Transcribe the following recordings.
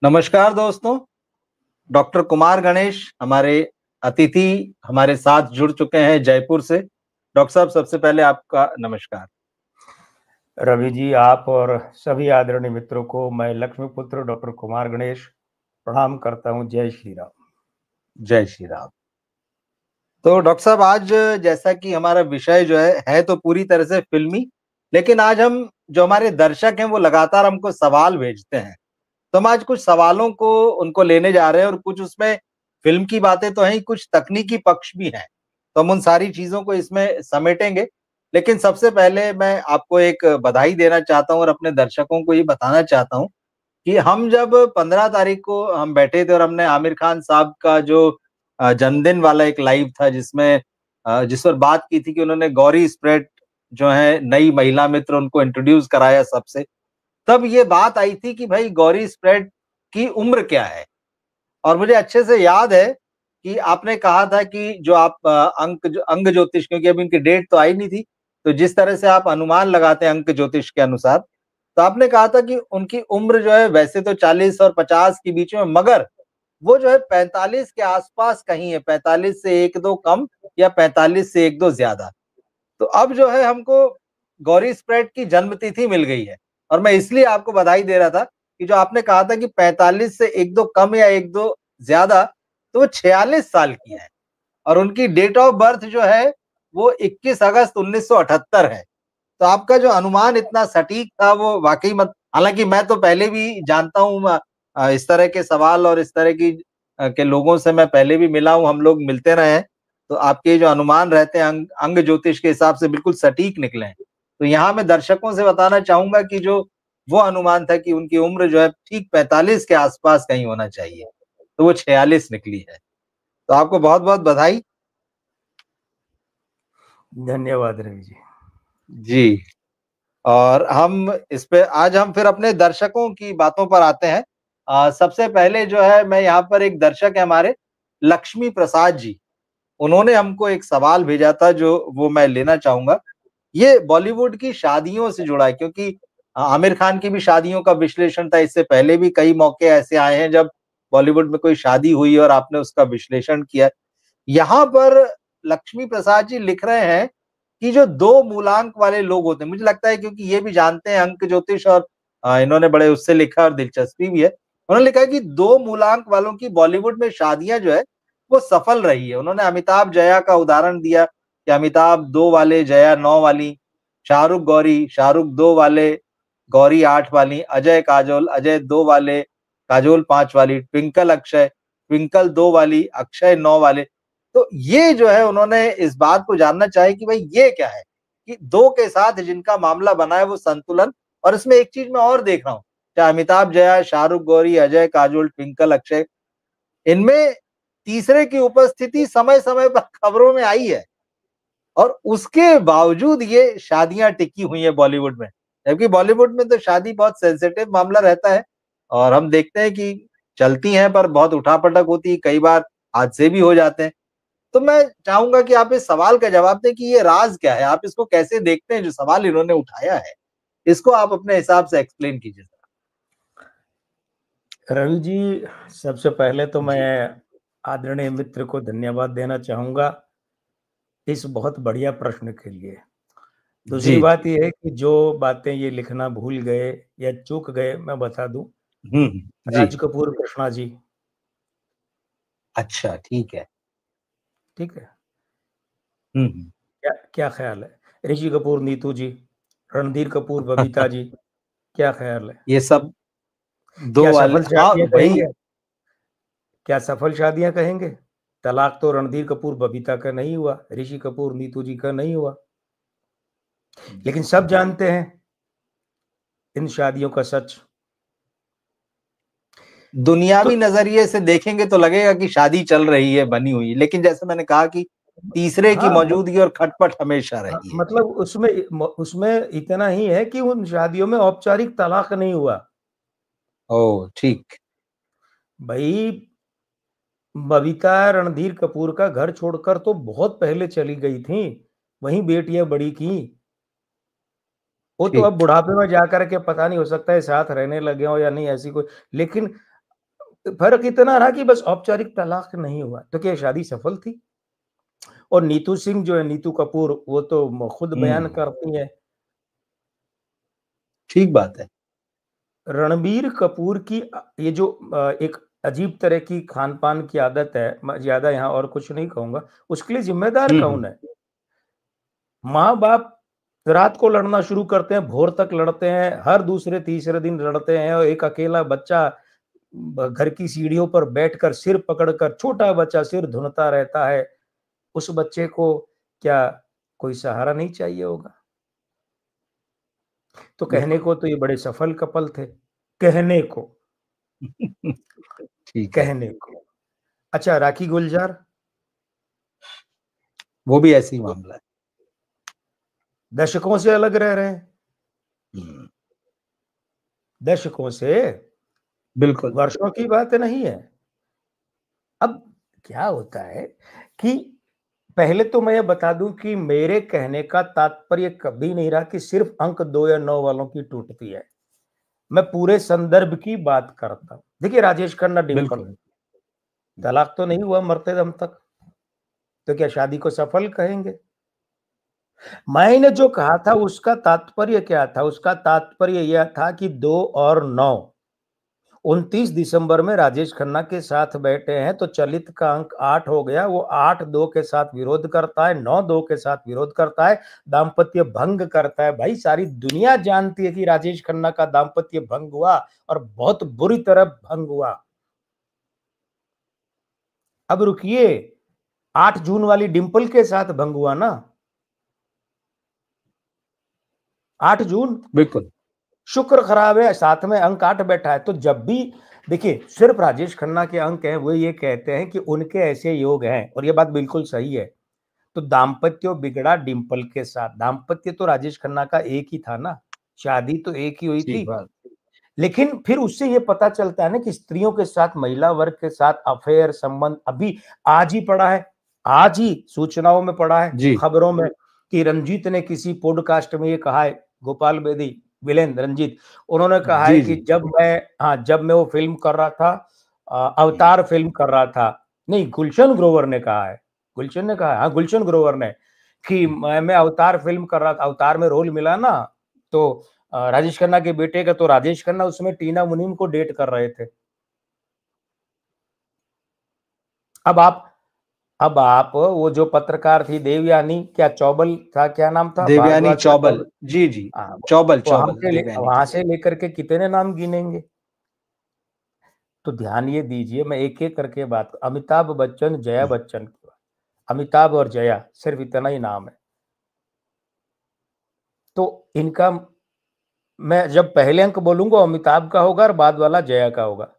नमस्कार दोस्तों, डॉक्टर कुमार गणेश हमारे अतिथि हमारे साथ जुड़ चुके हैं जयपुर से। डॉक्टर साहब सबसे पहले आपका नमस्कार। रवि जी, आप और सभी आदरणीय मित्रों को मैं लक्ष्मीपुत्र डॉक्टर कुमार गणेश प्रणाम करता हूँ। जय श्री राम। जय श्री राम। तो डॉक्टर साहब आज जैसा कि हमारा विषय जो है तो पूरी तरह से फ़िल्मी, लेकिन आज हम जो हमारे दर्शक हैं वो लगातार हमको सवाल भेजते हैं। तो हम आज कुछ सवालों को उनको लेने जा रहे हैं और कुछ उसमें फ़िल्म की बातें तो हैं ही, कुछ तकनीकी पक्ष भी हैं। तो हम उन सारी चीज़ों को इसमें समेटेंगे। लेकिन सबसे पहले मैं आपको एक बधाई देना चाहता हूँ और अपने दर्शकों को ये बताना चाहता हूँ कि हम जब 15 तारीख को हम बैठे थे और हमने आमिर खान साहब का जो जन्मदिन वाला एक लाइव था जिसमें जिस पर बात की थी कि उन्होंने गौरी स्प्रेट जो है नई महिला मित्र उनको इंट्रोड्यूस कराया सबसे। तब ये बात आई थी कि भाई गौरी स्प्रेट की उम्र क्या है? और मुझे अच्छे से याद है कि आपने कहा था कि जो आप अंग ज्योतिष, क्योंकि अभी उनकी डेट तो आई नहीं थी, तो जिस तरह से आप अनुमान लगाते हैं अंक ज्योतिष के अनुसार, तो आपने कहा था कि उनकी उम्र जो है वैसे तो 40 और 50 के बीच में, मगर वो जो है 45 के आस-पास कहीं है, 45 से 1-2 कम या 45 से 1-2 ज़्यादा। तो अब जो है हमको गौरी स्प्रेट की जन्म तिथि मिल गई है और मैं इसलिए आपको बधाई दे रहा था कि जो आपने कहा था कि 45 से 1-2 कम या 1-2 ज्यादा, तो वो 46 साल की हैं और उनकी डेट ऑफ बर्थ जो है वो 21 अगस्त 1978 है। तो आपका जो अनुमान इतना सटीक था वो वाकई मत, हालांकि मैं तो पहले भी जानता हूँ इस तरह के सवाल और इस तरह की के लोगों से मैं पहले भी मिला हूँ, हम लोग मिलते रहे हैं। तो आपके जो अनुमान रहते हैं अंग ज्योतिष के हिसाब से बिल्कुल सटीक निकले हैं। तो यहाँ मैं दर्शकों से बताना चाहूंगा कि जो वो अनुमान था कि उनकी उम्र जो है ठीक 45 के आसपास कहीं होना चाहिए, तो वो 46 निकली है। तो आपको बहुत-बहुत बधाई। धन्यवाद रवि जी। जी। और हम इस पे आज हम फिर अपने दर्शकों की बातों पर आते हैं। सबसे पहले जो है मैं यहाँ पर एक दर्शक है हमारे लक्ष्मी प्रसाद जी, उन्होंने हमको एक सवाल भेजा था जो वो मैं लेना चाहूँगा। ये बॉलीवुड की शादियों से जुड़ा है क्योंकि आमिर खान की भी शादियों का विश्लेषण था, इससे पहले भी कई मौके ऐसे आए हैं जब बॉलीवुड में कोई शादी हुई और आपने उसका विश्लेषण किया। यहाँ पर लक्ष्मी प्रसाद जी लिख रहे हैं कि जो 2 मूलांक वाले लोग होते हैं, मुझे लगता है क्योंकि ये भी जानते हैं अंक ज्योतिष और इन्होंने बड़े उससे लिखा और दिलचस्पी भी है। उन्होंने लिखा है कि 2 मूलांक वालों की बॉलीवुड में शादियाँ जो है, वो सफल रही है। उन्होंने अमिताभ जया का उदाहरण दिया कि अमिताभ 2 वाले, जया 9 वाली, शाहरुख गौरी, शाहरुख 2 वाले, गौरी 8 वाली, अजय काजोल, अजय 2 वाले, काजोल 5 वाली, ट्विंकल अक्षय, ट्विंकल 2 वाली, अक्षय 9 वाले। तो ये जो है उन्होंने इस बात को जानना चाहे कि भाई ये क्या है? कि 2 के साथ जिनका मामला बना है वो संतुलन, और इसमें एक चीज़ मैं और देख रहा हूँ, चाहे अमिताभ जया, शाहरुख गौरी, अजय काजोल, ट्विंकल अक्षय, इनमें तीसरे की उपस्थिति समय-समय पर खबरों में आई है और उसके बावजूद ये शादियाँ टिकी हुई हैं बॉलीवुड में। जबकि बॉलीवुड में तो शादी बहुत सेंसिटिव मामला रहता है और हम देखते हैं कि चलती हैं पर बहुत उठा-पटक होती है, कई बार हादसे भी हो जाते हैं। तो मैं चाहूँगा कि आप इस सवाल का जवाब दें कि ये राज़ क्या है? आप इसको कैसे देखते हैं जो सवाल इन्होंने उठाया है? इसको आप अपने हिसाब से एक्सप्लेन कीजिए ज़रा। रवि जी, सबसे पहले तो मैं जी। आदरणीय मित्र को धन्यवाद देना चाहूँगा इस बहुत बढ़िया प्रश्न के लिए। दूसरी जी, बात जी। ये है कि जो बातें ये लिखना भूल गए या चूक गए, मैं बता दूँ। हुँ, हुँ। जी। राज कपूर कृष्णा जी, अच्छा, ठीक है। ठीक है? हुँ, हुँ। क्या क्या ख़्याल है? ऋषि कपूर नीतू जी, रणधीर कपूर बबीता जी, क्या ख़्याल है? ये सब 2 क्या वाले, सफल हाँ, शादियाँ वही। कहेंगे? क्या सफल शादियाँ कहेंगे? तलाक तो रणधीर कपूर बबीता का नहीं हुआ, ऋषि कपूर नीतू जी का नहीं हुआ। लेकिन सब जानते हैं इन शादियों का सच। तो दुनियावी नज़रिए से देखेंगे तो लगेगा कि शादी चल रही है, बनी हुई है, लेकिन जैसे मैंने कहा कि तीसरे की हाँ, मौजूदगी और खटपट हमेशा हाँ, रही है। मतलब उसमें इतना ही है कि उन शादियों में औपचारिक तलाक नहीं हुआ। ओह! ठीक। भई, बबीता रणधीर कपूर का घर छोड़कर तो बहुत पहले चली गई थीं, वहीं बेटियाँ बड़ी की। वो तो अब ठीक। बुढ़ापे में जाकर के पता नहीं, हो सकता है साथ रहने लगे हों या नहीं, ऐसी कोई। लेकिन फर्क इतना रहा कि बस औपचारिक तलाक नहीं हुआ, तो क्या शादी सफल थी? और नीतू सिंह जो है, नीतू कपूर, वो तो खुद बयान करती है। ठीक बात है। रणबीर कपूर की ये जो एक अजीब तरह की खान-पान की आदत है, मैं ज़्यादा यहाँ और कुछ नहीं कहूँगा, उसके लिए ज़िम्मेदार कौन है? माँ-बाप रात को लड़ना शुरू करते हैं, भोर तक लड़ते हैं, हर दूसरे तीसरे दिन लड़ते हैं और एक अकेला बच्चा घर की सीढ़ियों पर बैठकर सिर पकड़कर, छोटा बच्चा सिर धुनता रहता है। उस बच्चे को क्या कोई सहारा नहीं चाहिए होगा? तो कहने को तो ये बड़े सफल कपल थे, कहने को। ठीक है। कहने को। अच्छा, राखी गुलजार? वो भी ऐसी मामला है। दशकों से अलग रह रहे हैं। दशकों से, बिल्कुल। वर्षों की बात नहीं है। अब क्या होता है कि पहले तो मैं ये बता दूं कि मेरे कहने का तात्पर्य कभी नहीं रहा कि सिर्फ अंक 2 या 9 वालों की टूटती है। मैं पूरे संदर्भ की बात करता हूं। देखिए, राजेश खन्ना, डिंपल, तलाक तो नहीं हुआ मरते दम तक, तो क्या शादी को सफल कहेंगे? मैंने जो कहा था उसका तात्पर्य क्या था? उसका तात्पर्य यह था कि 2 और 9, 29 दिसंबर में राजेश खन्ना के साथ बैठे हैं, तो चलित का अंक 8 हो गया। वो 8-2 के साथ विरोध करता है, 9-2 के साथ विरोध करता है, दाम्पत्य भंग करता है। भाई, सारी दुनिया जानती है कि राजेश खन्ना का दाम्पत्य भंग हुआ और बहुत बुरी तरह भंग हुआ। अब रुकिए, 8 जून वाली डिंपल के साथ भंग हुआ ना? 8 जून, बिल्कुल। शुक्र खराब है, साथ में अंक 8 बैठा है। तो जब भी देखिए, सिर्फ राजेश खन्ना के अंक हैं, वो ये कहते हैं कि उनके ऐसे योग हैं, और ये बात बिल्कुल सही है। तो दाम्पत्य बिगड़ा डिंपल के साथ। दाम्पत्य तो राजेश खन्ना का एक ही था ना, शादी तो एक ही हुई ठीक थी। बात। लेकिन फिर उससे ये पता चलता है ना कि स्त्रियों के साथ, महिला वर्ग के साथ अफेयर, संबंध अभी आज ही पड़ा है, आज ही सूचनाओं में पड़ा है, जी। खबरों में, कि रंजीत ने किसी पॉडकास्ट में ये कहा है, गोपाल बेदी, विलेन रंजीत, उन्होंने कहा है जी, कि जी। जब मैं वो फिल्म कर रहा था, अवतार फिल्म कर रहा था, नहीं, गुलशन ग्रोवर ने कहा है, गुलशन ने कहा है, हाँ, गुलशन ग्रोवर ने, कि मैं अवतार फिल्म कर रहा था, अवतार में रोल मिला ना, तो राजेश खन्ना के बेटे का, तो राजेश खन्ना उसमें टीना मुनीम को डेट कर रहे थे। अब आप वो जो पत्रकार थी देवयानी, क्या चौबल था, क्या नाम था, देवयानी भारद्वाज का चौबल। चौबल, जी, जी। हाँ, चौबल, वहां चौबल, से देवयानी वहां चौबल। से लेकर के कितने नाम गिनेंगे? तो ध्यान ये दीजिए, मैं एक एक करके बात, अमिताभ बच्चन, जया बच्चन की बात, अमिताभ और जया, सिर्फ इतना ही नाम है। तो इनका, मैं जब पहले अंक बोलूंगा अमिताभ का होगा और बाद वाला जया का होगा।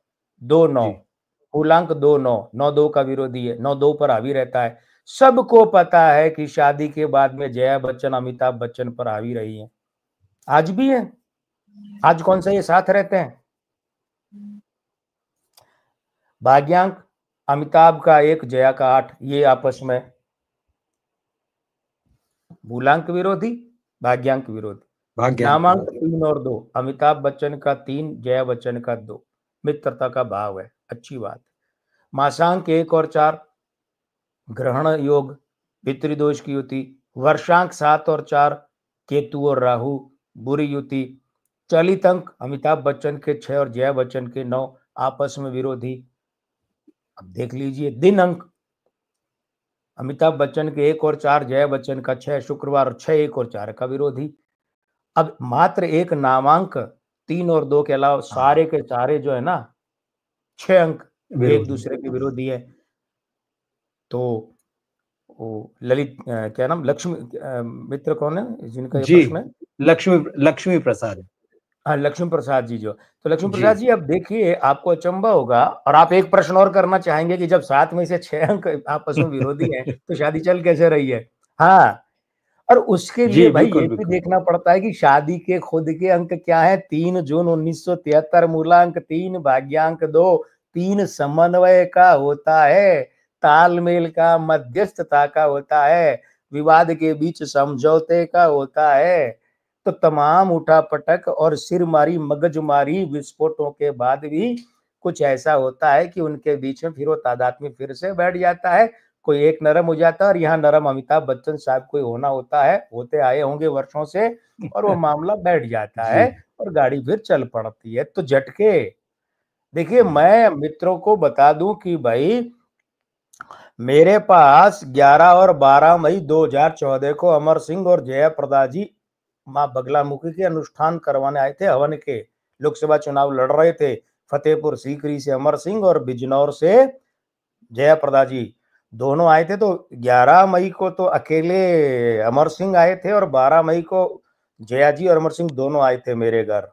2-9, जी। पूर्णांक 2-9, 9-2 का विरोधी है, 9-2 पर हावी रहता है। सबको पता है कि शादी के बाद में जया बच्चन अमिताभ बच्चन पर हावी रही है, आज भी है। आज कौन सा ये साथ रहते हैं? भाग्यांक, अमिताभ का 1, जया का 8, ये आपस में मूलांक विरोधी, भाग्यांक विरोधी। भाग्यांक नामांक विरोधी। 3 और 2, अमिताभ बच्चन का 3, जया बच्चन का 2, मित्रता का भाव है, अच्छी बात है। मासांक 1 और 4, ग्रहण योग, पितृदोष की युति। वर्षांक 7 और 4, केतु और राहु, बुरी युति। चलित अंक अमिताभ बच्चन के 6 और जया बच्चन के 9, आपस में विरोधी। अब देख लीजिए दिन अंक, अमिताभ बच्चन के 1 और 4, जया बच्चन का 6, शुक्रवार 6, 1 और 4 का विरोधी। अब मात्र एक नामांक 3 और 2 के अलावा सारे के सारे जो है ना, 6 अंक एक विरोधी। दूसरे के विरोधी है। तो वो ललित, क्या नाम, लक्ष्मी, मित्र कौन है जिनका ये जी। प्रश्न है? लक्ष्मी प्रसाद। हाँ, लक्ष्मी प्रसाद जी जो, तो लक्ष्मी जी। प्रसाद जी, अब देखिए, आपको अचंभा होगा और आप एक प्रश्न और करना चाहेंगे कि जब 7 में से 6 अंक आपस में विरोधी हैं, तो शादी चल कैसे रही है? हाँ, और उसके लिए जी, भाई बिल्कुल, ये भी बिल्कुल। देखना पड़ता है कि शादी के खुद के अंक क्या है। 3 जून 1973, मूलांक 3, भाग्यांक 2, 3 समन्वय का होता है, तालमेल का, मध्यस्थता का होता है, विवाद के बीच समझौते का होता है। तो तमाम उठापटक और सिरमारी, मगजमारी, विस्फोटों के बाद भी कुछ ऐसा होता है कि उनके बीच में फिर वो तादात्म्य फिर से बैठ जाता है, कोई एक नरम हो जाता है और यहाँ नरम अमिताभ बच्चन साहब कोई होना होता है, होते आए होंगे वर्षों से, और वो मामला बैठ जाता है जी। और गाड़ी फिर चल पड़ती है। तो झटके देखिए, मैं मित्रों को बता दूं कि भाई मेरे पास 11 और 12 मई 2014 को अमर सिंह और जया प्रदा जी माँ बगलामुखी के अनुष्ठान करवाने आए थे। हवन के लोकसभा चुनाव लड़ रहे थे। फतेहपुर सीकरी से अमर सिंह और बिजनौर से जया प्रदा जी दोनों आए थे। तो 11 मई को तो अकेले अमर सिंह आए थे और 12 मई को जया जी और अमर सिंह दोनों आए थे मेरे घर।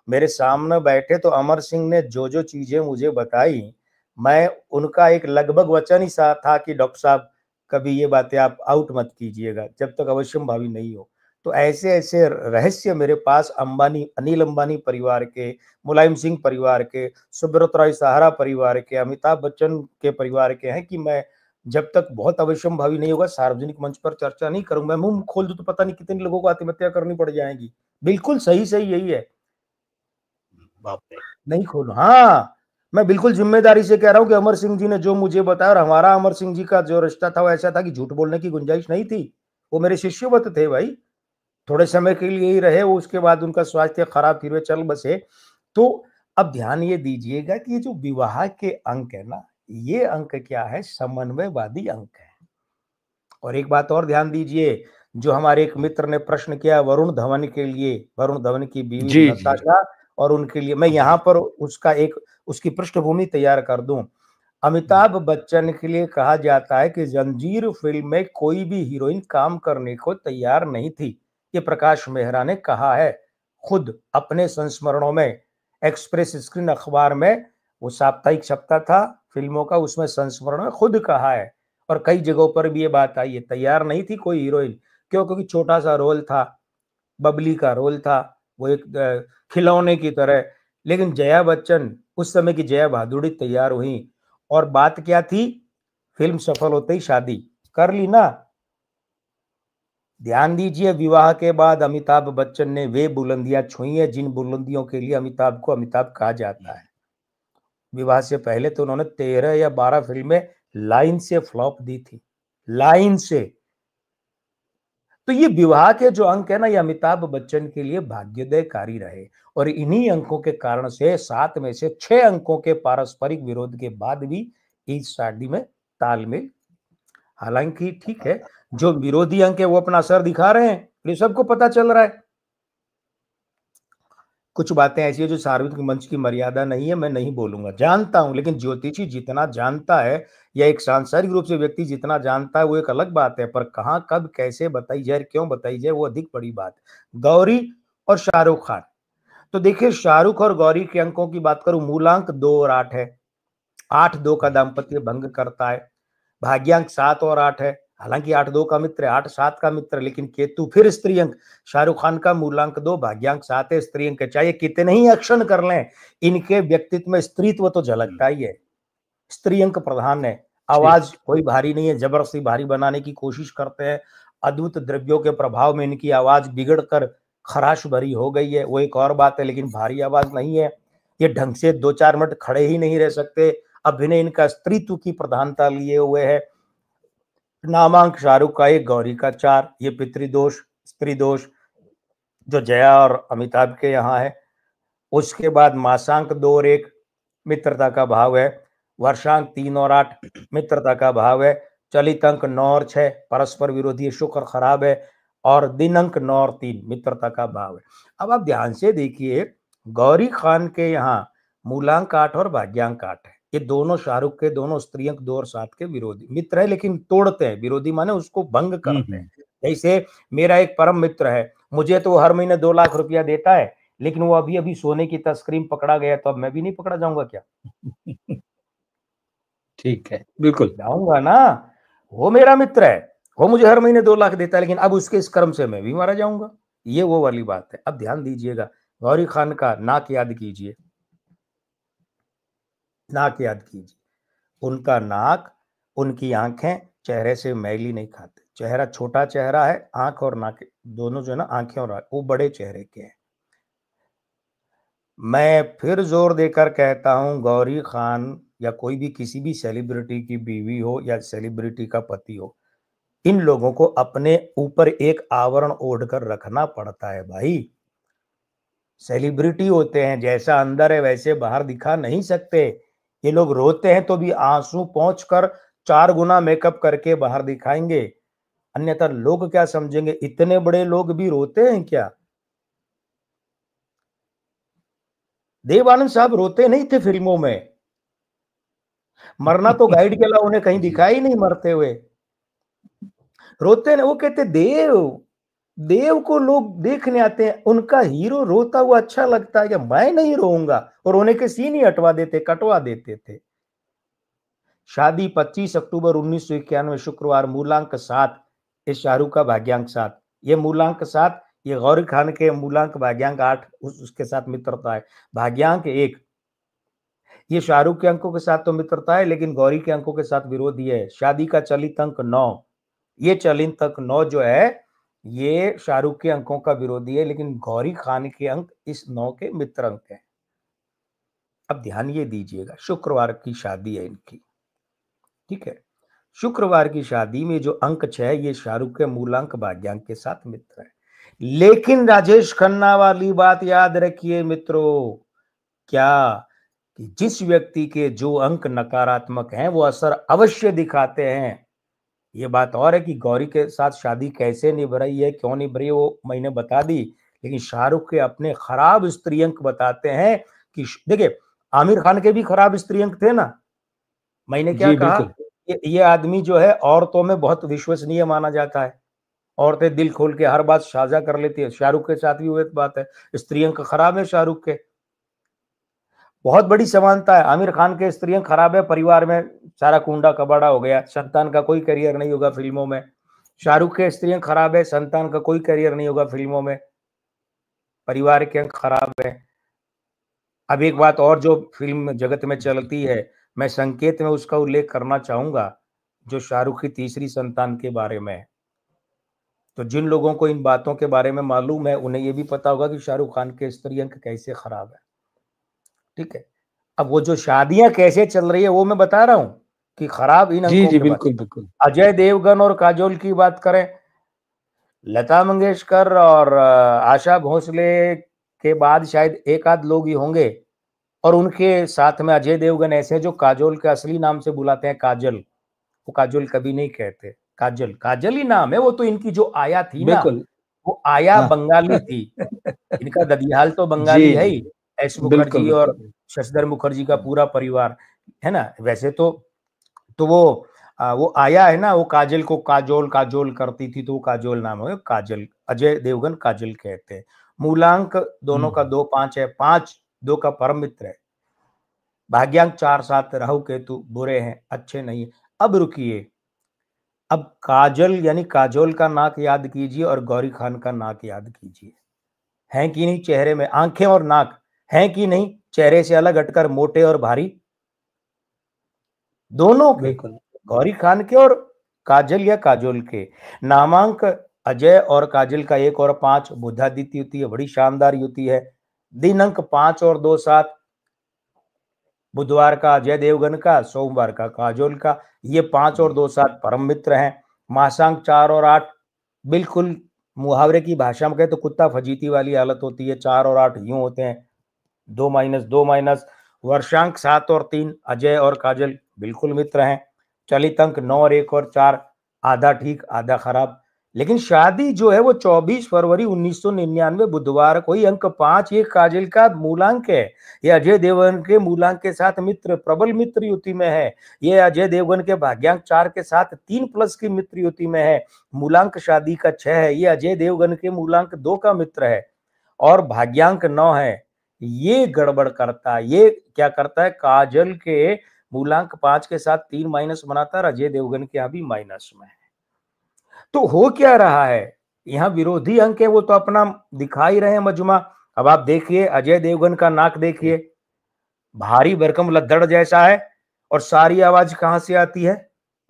मेरे सामने बैठे तो अमर सिंह ने जो जो चीजें मुझे बताई, मैं उनका एक लगभग वचन ही सा था कि डॉक्टर साहब कभी ये बातें आप आउट मत कीजिएगा जब तक अवश्यम भावी नहीं हो। तो ऐसे ऐसे रहस्य मेरे पास अंबानी, अनिल अंबानी परिवार के, मुलायम सिंह परिवार के, सुब्रत राय सहारा परिवार के, अमिताभ बच्चन के परिवार के हैं कि मैं जब तक बहुत अवश्यम भावी नहीं होगा सार्वजनिक मंच पर चर्चा नहीं करूंगा। मुंह खोल दूं तो पता नहीं कितने लोगों को आत्महत्या करनी पड़ जाएगी। बिल्कुल सही सही यही है, बाप रे। नहीं खोलो। हाँ, मैं बिल्कुल जिम्मेदारी से कह रहा हूं कि अमर सिंह जी ने जो मुझे बताया, और हमारा अमर सिंह जी का जो रिश्ता था वो ऐसा था कि झूठ बोलने की गुंजाइश नहीं थी। वो मेरे शिष्यवत थे भाई, थोड़े समय के लिए ही रहे वो, उसके बाद उनका स्वास्थ्य खराब, फिर वे चल बसे। तो अब ध्यान ये दीजिएगा कि ये जो विवाह के अंक है ना, ये अंक क्या है, समन्वयवादी अंक है। और एक बात और ध्यान दीजिए, जो हमारे एक मित्र ने प्रश्न किया वरुण धवन के लिए, वरुण धवन की बीवी जी, जी। नताशा और उनके लिए, मैं यहाँ पर उसका एक उसकी पृष्ठभूमि तैयार कर दूं। अमिताभ बच्चन के लिए कहा जाता है कि जंजीर फिल्म में कोई भी हीरोइन काम करने को तैयार नहीं थी, ये प्रकाश मेहरा ने कहा है खुद अपने संस्मरणों में। एक्सप्रेस स्क्रीन अखबार में, वो साप्ताहिक छपता था फिल्मों का, उसमें संस्मरण में खुद कहा है। और कई जगहों पर भी ये बात आई है, तैयार नहीं थी कोई हीरोइन। क्यों? क्योंकि छोटा सा रोल था, बबली का रोल था, वो एक खिलौने की तरह। लेकिन जया बच्चन, उस समय की जया बहादुरी तैयार हुई, और बात क्या थी, फिल्म सफल होते ही शादी कर ली ना। ध्यान दीजिए, विवाह के बाद अमिताभ बच्चन ने वे बुलंदियां छुई हैं जिन बुलंदियों के लिए अमिताभ को अमिताभ कहा जाता है। विवाह से पहले तो उन्होंने 13 या 12 फिल्में लाइन से फ्लॉप दी थी, लाइन से। तो ये विवाह के जो अंक है ना, ये अमिताभ बच्चन के लिए भाग्योदयकारी रहे। और इन्हीं अंकों के कारण से 7 में से 6 अंकों के पारस्परिक विरोध के बाद भी इस शादी में तालमेल। हालांकि ठीक है, जो विरोधी अंक है वो अपना असर दिखा रहे हैं, ये सबको पता चल रहा है। कुछ बातें ऐसी है जो सार्वजनिक मंच की मर्यादा नहीं है, मैं नहीं बोलूंगा, जानता हूं, लेकिन ज्योतिषी जितना जानता है या एक सांसारिक रूप से व्यक्ति जितना जानता है वो एक अलग बात है, पर कहां कब कैसे बताई जाए, क्यों बताई जाए, वो अधिक बड़ी बात। गौरी और शाहरुख खान, तो देखिए शाहरुख और गौरी के अंकों की बात करूं, मूलांक 2 और 8 है। 8-2 का दाम्पत्य भंग करता है। भाग्यांक 7 और 8 है, हालांकि 8-2 का मित्र है, 8-7 का मित्र, लेकिन केतु फिर स्त्री अंक। शाहरुख खान का मूलांक 2, भाग्यांक 7 है, स्त्री अंक है। चाहे कितने ही एक्शन कर लें, इनके व्यक्तित्व में स्त्रीत्व तो झलकता ही है। स्त्री अंक प्रधान है। ठीक। आवाज कोई भारी नहीं है, जबरदस्ती भारी बनाने की कोशिश करते हैं। अद्भुत द्रव्यों के प्रभाव में इनकी आवाज बिगड़ कर खराश भरी हो गई है, वो एक और बात है, लेकिन भारी आवाज नहीं है। ये ढंग से 2-4 मिनट खड़े ही नहीं रह सकते। अभिनय इनका स्त्रीत्व की प्रधानता लिए हुए है। नामांक शाहरुख का 1, गौरी का 4, ये पितृदोष, स्त्री दोष जो जया और अमिताभ के यहाँ है। उसके बाद मासांक 2 और 1 मित्रता का भाव है। वर्षांक 3 और 8 मित्रता का भाव है। चलित अंक 9 और 6 परस्पर विरोधी, शुक्र खराब है। और दिन अंक 9 और 3 मित्रता का भाव है। अब आप ध्यान से देखिए, गौरी खान के यहाँ मूलांक 8 और भाग्यांक 8 है। ये दोनों शाहरुख के, दोनों स्त्री अंक 2 और 7 के विरोधी मित्र है, लेकिन तोड़ते हैं। विरोधी माने उसको भंग करते हैं। जैसे मेरा एक परम मित्र है, मुझे तो हर महीने 2 लाख रुपया देता है, लेकिन वो अभी अभी सोने की तस्करी में पकड़ा गया, तो अब मैं भी नहीं पकड़ा जाऊंगा क्या? ठीक है, बिल्कुल। जाऊंगा ना। वो मेरा मित्र है, वो मुझे हर महीने 2 लाख देता है, लेकिन अब उसके इस कर्म से मैं भी मारा जाऊंगा। ये वो वाली बात है। अब ध्यान दीजिएगा, गौरी खान का नाक याद कीजिए, नाक याद कीजिए। उनका नाक, उनकी आंखें चेहरे से मैली नहीं खाते। चेहरा छोटा चेहरा है, आंख और नाक दोनों जो है ना, आंखें और वो बड़े चेहरे के हैं। मैं फिर जोर देकर कहता हूं, गौरी खान या कोई भी किसी भी सेलिब्रिटी की बीवी हो या सेलिब्रिटी का पति हो, इन लोगों को अपने ऊपर एक आवरण ओढ़ कर रखना पड़ता है भाई। सेलिब्रिटी होते हैं, जैसा अंदर है वैसे बाहर दिखा नहीं सकते। ये लोग रोते हैं तो भी आंसू पोंछ कर 4 गुना मेकअप करके बाहर दिखाएंगे, अन्यथा लोग क्या समझेंगे? इतने बड़े लोग भी रोते हैं क्या? देव आनंद साहब रोते नहीं थे फिल्मों में, मरना तो गाइड के अलावा उन्हें कहीं दिखाई ही नहीं मरते हुए। रोते नहीं, वो कहते देव को लोग देखने आते हैं, उनका हीरो रोता हुआ अच्छा लगता है, क्या मैं नहीं रोऊंगा? और रोने के सीन ही हटवा देते, कटवा देते थे। शादी 25 अक्टूबर 1991 शुक्रवार, मूलांक 7, ये शाहरुख का भाग्यांक 7, ये मूलांक 7, ये गौरी खान के मूलांक भाग्यांक 8, उसके साथ मित्रता है। भाग्यांक 1, ये शाहरुख के अंकों के साथ तो मित्रता है, लेकिन गौरी के अंकों के साथ विरोधी है। शादी का चलित अंक 9, ये चलित अंक 9 जो है ये शाहरुख के अंकों का विरोधी है, लेकिन गौरी खान के अंक इस 9 के मित्र अंक हैं। अब ध्यान ये दीजिएगा, शुक्रवार की शादी है इनकी, ठीक है। शुक्रवार की शादी में जो अंक 6 ये शाहरुख के मूलांक भाग्यांक के साथ मित्र है। लेकिन राजेश खन्ना वाली बात याद रखिए मित्रों, क्या कि जिस व्यक्ति के जो अंक नकारात्मक हैं वो असर अवश्य दिखाते हैं। ये बात और है कि गौरी के साथ शादी कैसे निभ रही है, क्यों निभ रही है, वो मैंने बता दी, लेकिन शाहरुख के अपने खराब स्त्री अंक बताते हैं कि देखिए, आमिर खान के भी खराब स्त्री अंक थे ना। मैंने क्या कहा, ये आदमी जो है औरतों में बहुत विश्वसनीय माना जाता है, औरतें दिल खोल के हर बात साझा कर लेती है। शाहरुख के साथ भी वो एक बात है, स्त्री अंक खराब है शाहरुख के, बहुत बड़ी समानता है। आमिर खान के स्त्रियां खराब है, परिवार में सारा कुंडा कबाड़ा हो गया, संतान का कोई करियर नहीं होगा फिल्मों में। शाहरुख के स्त्रियां खराब है, संतान का कोई करियर नहीं होगा फिल्मों में, परिवार के अंक खराब है। अब एक बात और जो फिल्म जगत में चलती है, मैं संकेत में उसका उल्लेख करना चाहूंगा, जो शाहरुख की तीसरी संतान के बारे में है। तो जिन लोगों को इन बातों के बारे में मालूम है उन्हें यह भी पता होगा कि शाहरुख खान के स्त्री अंक कैसे खराब है, ठीक है। अब वो जो शादियां कैसे चल रही है वो मैं बता रहा हूं कि खराब इन अंकों के बिल्कुल बिल्कुल। अजय देवगन और काजोल की बात करें, लता मंगेशकर और आशा भोसले के बाद शायद एक आध लोग ही होंगे, और उनके साथ में अजय देवगन ऐसे जो काजोल के असली नाम से बुलाते हैं काजल, वो काजोल कभी नहीं कहते, काजल काजल ही नाम है। वो तो इनकी जो आया थी ना, वो आया बंगाली थी, इनका ददियाल तो बंगाली है ही, एस मुखर्जी और शशिधर मुखर्जी का पूरा परिवार है ना। वैसे तो वो आया है ना, वो काजल को काजोल काजोल करती थी तो वो काजोल नाम है, काजल, अजय देवगन काजल कहते हैं। मूलांक दोनों का 2-5 है, 5-2 का परम मित्र है। भाग्यांक 4-7, राहु केतु बुरे हैं, अच्छे नहीं है। अब रुकिए, अब काजल यानी काजोल का नाक याद कीजिए और गौरी खान का नाक याद कीजिए, हैं कि नहीं? चेहरे में आंखें और नाक हैं कि नहीं? चेहरे से अलग हटकर मोटे और भारी, दोनों के, गौरी खान के और काजल या काजोल के। नामांक अजय और काजल का 1 और 5 बुधादित्य युति है, बड़ी शानदार युति है। दिनांक 5 और 2 7, बुधवार का अजय देवगन का, सोमवार का काजोल का, ये 5 और 2 7 परम मित्र हैं। मासांक 4 और 8, बिल्कुल मुहावरे की भाषा में कहे तो कुत्ता फजीती वाली हालत होती है, 4 और 8 यूं होते हैं, 2-2-। वर्षांक 7 और 3, अजय और काजल बिल्कुल मित्र हैं। चलित अंक 9 और 1 और 4, आधा ठीक आधा खराब। लेकिन शादी जो है वो 24 फरवरी 1999 बुधवार को ही, अंक 5 ये काजल का मूलांक है, ये अजय देवगन के मूलांक के साथ मित्र प्रबल मित्र युति में है। ये अजय देवगन के भाग्यांक 4 के साथ 3+ की मित्र युति में है। मूलांक शादी का 6 है, ये अजय देवगन के मूलांक 2 का मित्र है, और भाग्यांक 9 है। ये गड़बड़ करता है, ये क्या करता है, काजल के मूलांक 5 के साथ 3 माइनस बनाता है, अजय देवगन के यहाँ भी माइनस में है। तो हो क्या रहा है, यहाँ विरोधी अंक है वो तो अपना दिखा ही रहे हैं मजमा। अब आप देखिए अजय देवगन का नाक देखिए, भारी भरकम लद्दड़ जैसा है, और सारी आवाज कहां से आती है?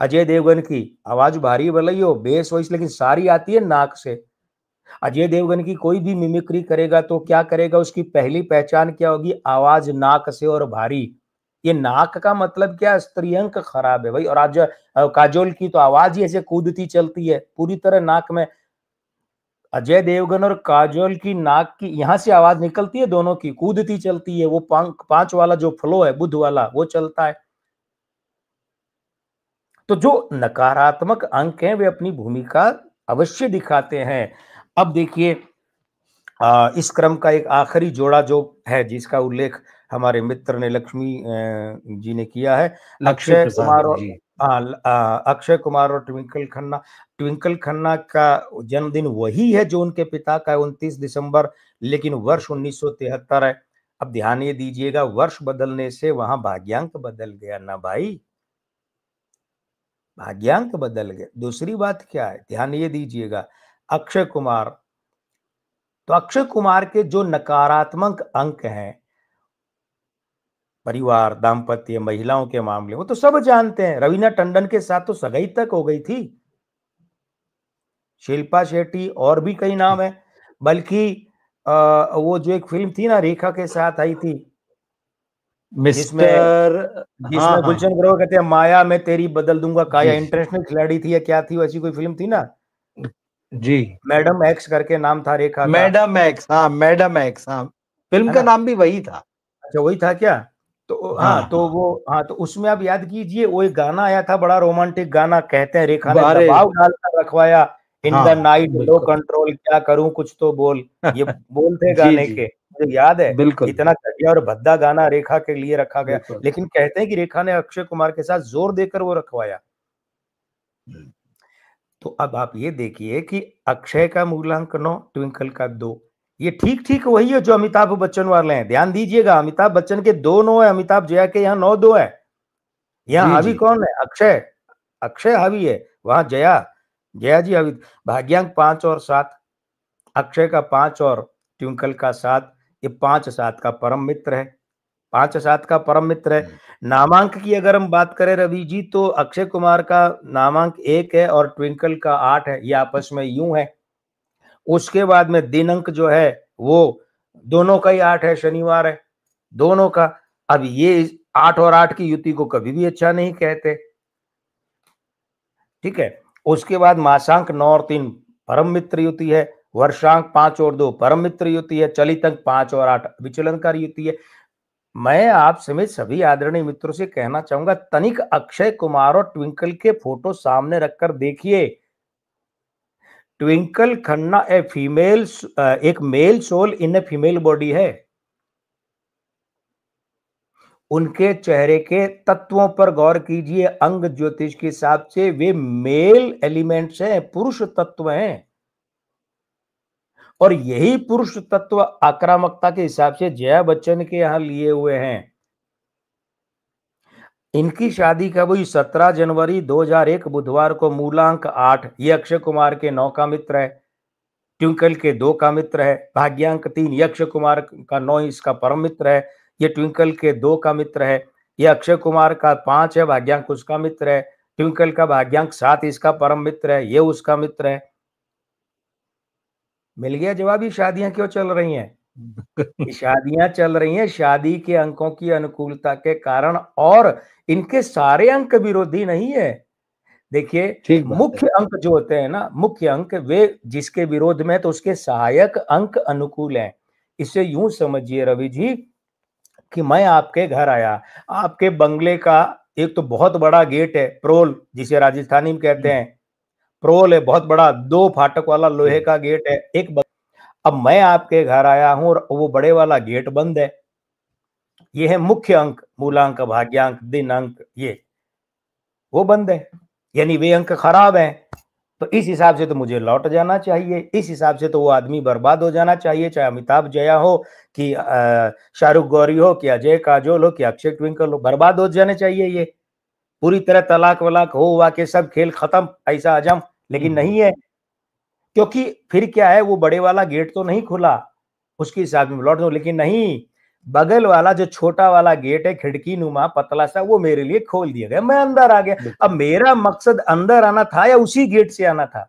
अजय देवगन की आवाज भारी भले ही हो, बेस वॉइस, लेकिन सारी आती है नाक से। अजय देवगन की कोई भी मिमिक्री करेगा तो क्या करेगा, उसकी पहली पहचान क्या होगी, आवाज नाक से और भारी। ये नाक का मतलब क्या, स्त्रियंक खराब है भाई। और आज काजोल की तो आवाज ही ऐसे कूदती चलती है पूरी तरह नाक में। अजय देवगन और काजोल की नाक की यहां से आवाज निकलती है, दोनों की कूदती चलती है। वो पांच वाला जो फ्लो है, बुध वाला, वो चलता है। तो जो नकारात्मक अंक हैं वे अपनी भूमिका अवश्य दिखाते हैं। अब देखिए इस क्रम का एक आखिरी जोड़ा जो है, जिसका उल्लेख हमारे मित्र ने, लक्ष्मी जी ने किया है, लक्ष्मी अक्षय प्रसाद कुमार और जी। अक्षय कुमार और ट्विंकल खन्ना। ट्विंकल खन्ना का जन्मदिन वही है जो उनके पिता का है, 29 दिसंबर, लेकिन वर्ष 1973 है। अब ध्यान ये दीजिएगा, वर्ष बदलने से वहां भाग्यांक बदल गया ना भाई, भाग्यांक बदल गया। दूसरी बात क्या है, ध्यान ये दीजिएगा, अक्षय कुमार, तो अक्षय कुमार के जो नकारात्मक अंक हैं, परिवार, दाम्पत्य, महिलाओं के मामले, वो तो सब जानते हैं। रवीना टंडन के साथ तो सगाई तक हो गई थी, शिल्पा शेट्टी, और भी कई नाम है। बल्कि वो जो एक फिल्म थी ना, रेखा के साथ आई थी, जिसमें मिस्टर, हाँ जिसमें हाँ गुलशन ग्रोवर कहते हैं माया मैं तेरी बदल दूंगा काया, जी इंटरनेशनल खिलाड़ी थी या क्या थी, वैसी कोई फिल्म थी ना, जी। मैडम एक्स करके नाम था रेखा का, मैडम एक्स, हाँ मैडम एक्स, हाँ फिल्म है का ना। नाम भी वही था। अच्छा वही था क्या। तो हाँ हाँ, तो हाँ। वो, हाँ, तो उसमें आप याद कीजिए, वो एक गाना आया था, बड़ा रोमांटिक गाना, कहते हैं रेखा ने अरे दबाव डालकर रखवाया, इन द हाँ नाइट लो बिल्कुल। कंट्रोल, क्या करूं कुछ तो बोल, ये बोल थे जी गाने जी के, मुझे याद है। बिल्कुल इतना घटिया और भद्दा गाना रेखा के लिए रखा गया, बिल्कुल। लेकिन कहते हैं कि रेखा ने अक्षय कुमार के साथ जोर देकर वो रखवाया। तो अब आप ये देखिए कि अक्षय का मूलांक 9, ट्विंकल का 2, ये ठीक ठीक वही है जो अमिताभ बच्चन वाले हैं। ध्यान दीजिएगा, अमिताभ बच्चन के 2 9 है, अमिताभ जया के यहाँ 9 2 है। यहाँ जी हावी जी। कौन है, अक्षय, अक्षय हावी है, वहां जया, जया जी हावी। भाग्यांक 5 और 7, अक्षय का 5 और ट्विंकल का 7, ये 5 7 का परम मित्र है, 5 7 का परम मित्र है। नामांक की अगर हम बात करें रवि जी, तो अक्षय कुमार का नामांक 1 है और ट्विंकल का 8 है, ये आपस में यूं है। उसके बाद में दिनांक जो है वो दोनों का ही 8 है, शनिवार है दोनों का। अब ये 8 और 8 की युति को कभी भी अच्छा नहीं कहते, ठीक है। उसके बाद मासांक 9 और 3 परम मित्र युति है, वर्षांक 5 और 2 परम मित्र युति है, चलितंक 5 और 8 विचलनकारी युति है। मैं आप समेत सभी आदरणीय मित्रों से कहना चाहूंगा, तनिक अक्षय कुमार और ट्विंकल के फोटो सामने रखकर देखिए। ट्विंकल खन्ना एक male soul in a female body है। उनके चेहरे के तत्वों पर गौर कीजिए, अंग ज्योतिष के हिसाब से वे मेल एलिमेंट्स हैं, पुरुष तत्व हैं, और यही पुरुष तत्व आक्रामकता के हिसाब से जया बच्चन के यहां लिए हुए हैं। इनकी शादी कब हुई, 17 जनवरी 2001 बुधवार को, मूलांक 8, ये अक्षय कुमार के 9 का मित्र है, ट्विंकल के 2 का मित्र है। भाग्यांक 3, ये अक्षय कुमार का 9 इसका परम मित्र है, ये ट्विंकल के 2 का मित्र है। ये अक्षय कुमार का 5 है, भाग्यांक उसका मित्र है। ट्विंकल का भाग्यांक 7 इसका परम मित्र है, ये उसका मित्र है। मिल गया जवाब, ये शादियां क्यों चल रही हैं। शादियां चल रही हैं शादी के अंकों की अनुकूलता के कारण, और इनके सारे अंक विरोधी नहीं है। देखिए, ठीक बात है। मुख्य अंक जो होते हैं ना, मुख्य अंक वे जिसके विरोध में, तो उसके सहायक अंक अनुकूल हैं। इसे यूं समझिए रवि जी कि मैं आपके घर आया, आपके बंगले का एक तो बहुत बड़ा गेट है, प्रोल जिसे राजस्थानी में कहते हैं, प्रोल है बहुत बड़ा, 2 फाटक वाला लोहे का गेट है, अब मैं आपके घर आया हूं और वो बड़े वाला गेट बंद है। ये है मुख्य अंक, मूलांक, भाग्यांक, दिन अंक, ये वो बंद है, यानी वे अंक खराब हैं। तो इस हिसाब से तो मुझे लौट जाना चाहिए, इस हिसाब से तो वो आदमी बर्बाद हो जाना चाहिए, चाहे अमिताभ जया हो कि शाहरुख गौरी हो कि अजय काजोल हो कि अक्षय ट्विंकल हो, बर्बाद हो जाने चाहिए ये, पूरी तरह तलाक वलाक हो हुआ के सब खेल खत्म, ऐसा अजम। लेकिन नहीं है, क्योंकि फिर क्या है, वो बड़े वाला गेट तो नहीं खुला, उसके हिसाब में लौट दो, लेकिन नहीं, बगल वाला जो छोटा वाला गेट है, खिड़की नुमा पतला सा, वो मेरे लिए खोल दिया गया, मैं अंदर आ गया। अब मेरा मकसद अंदर आना था या उसी गेट से आना था,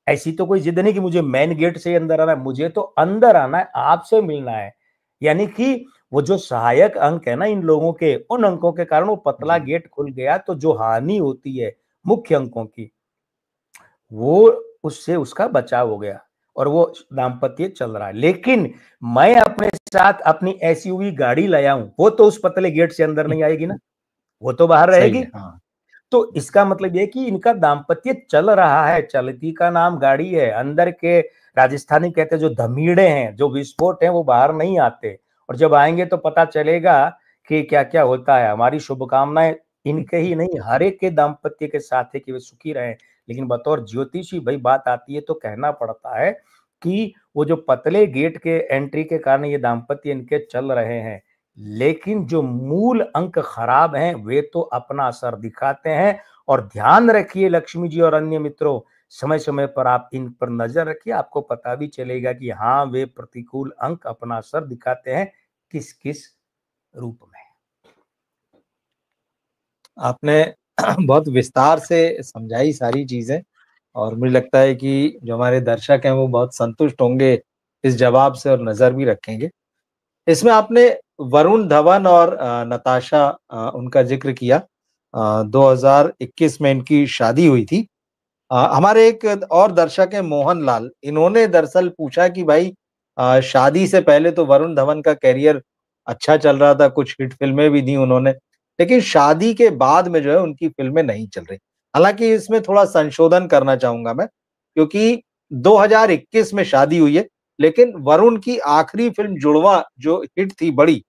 ऐसी तो कोई जिद नहीं कि मुझे मेन गेट से अंदर आना है, मुझे तो अंदर आना है, आपसे मिलना है। यानी कि वो जो सहायक अंक है ना इन लोगों के, उन अंकों के कारण वो पतला गेट खुल गया, तो जो हानि होती है मुख्य अंकों की, वो उससे उसका बचाव हो गया और वो दाम्पत्य चल रहा है। लेकिन मैं अपने साथ अपनी एसयूवी गाड़ी लाया हूं, वो तो उस पतले गेट से अंदर नहीं आएगी ना, वो तो बाहर सही रहेगी। है, हाँ। तो इसका मतलब ये कि इनका दाम्पत्य चल रहा है, चलती का नाम गाड़ी है। अंदर के राजस्थानी कहते हैं जो धमीड़े हैं, जो विस्फोट हैं, वो बाहर नहीं आते, और जब आएंगे तो पता चलेगा कि क्या क्या होता है। हमारी शुभकामनाएं इनके ही नहीं, हर एक के दाम्पत्य के साथ है कि वे सुखी रहें। लेकिन बतौर ज्योतिषी भाई बात आती है तो कहना पड़ता है कि वो जो पतले गेट के एंट्री के कारण ये दाम्पत्य इनके चल रहे हैं, लेकिन जो मूल अंक खराब हैं वे तो अपना असर दिखाते हैं। और ध्यान रखिए लक्ष्मी जी और अन्य मित्रों, समय समय पर आप इन पर नजर रखिए, आपको पता भी चलेगा कि हाँ वे प्रतिकूल अंक अपना असर दिखाते हैं किस किस रूप में। आपने बहुत विस्तार से समझाई सारी चीजें, और मुझे लगता है कि जो हमारे दर्शक हैं वो बहुत संतुष्ट होंगे इस जवाब से, और नजर भी रखेंगे। इसमें आपने वरुण धवन और नताशा उनका जिक्र किया। 2021 में इनकी शादी हुई थी। हमारे एक और दर्शक हैं मोहन लाल, इन्होंने दरअसल पूछा कि भाई शादी से पहले तो वरुण धवन का करियर अच्छा चल रहा था, कुछ हिट फिल्में भी दी उन्होंने, लेकिन शादी के बाद में जो है उनकी फिल्में नहीं चल रही। हालांकि इसमें थोड़ा संशोधन करना चाहूंगा मैं, क्योंकि 2021 में शादी हुई है, लेकिन वरुण की आखिरी फिल्म जुड़वा जो हिट थी बड़ी,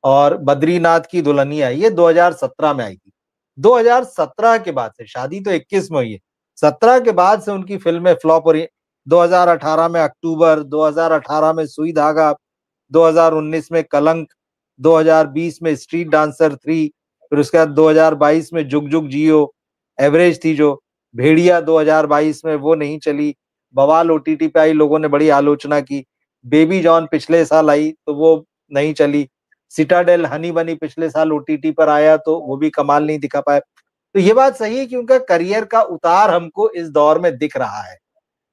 और बद्रीनाथ की दुल्हनिया, ये 2017 में आई थी। 2017 के बाद से, शादी तो 21 में हुई है, 17 के बाद से उनकी फिल्में फ्लॉप हो रही हैं। 2018 में अक्टूबर, 2018 में सुई धागा, 2019 में कलंक, 2020 में स्ट्रीट डांसर 3, फिर उसके बाद 2022 में जुग जुग जियो, एवरेज थी जो, भेड़िया 2022 में वो नहीं चली, बवाल ओटीटी पे आई, लोगों ने बड़ी आलोचना की, बेबी जॉन पिछले साल आई तो वो नहीं चली, सिटाडेल हनी बनी पिछले साल ओटीटी पर आया तो वो भी कमाल नहीं दिखा पाया। तो ये बात सही है कि उनका करियर का उतार हमको इस दौर में दिख रहा है।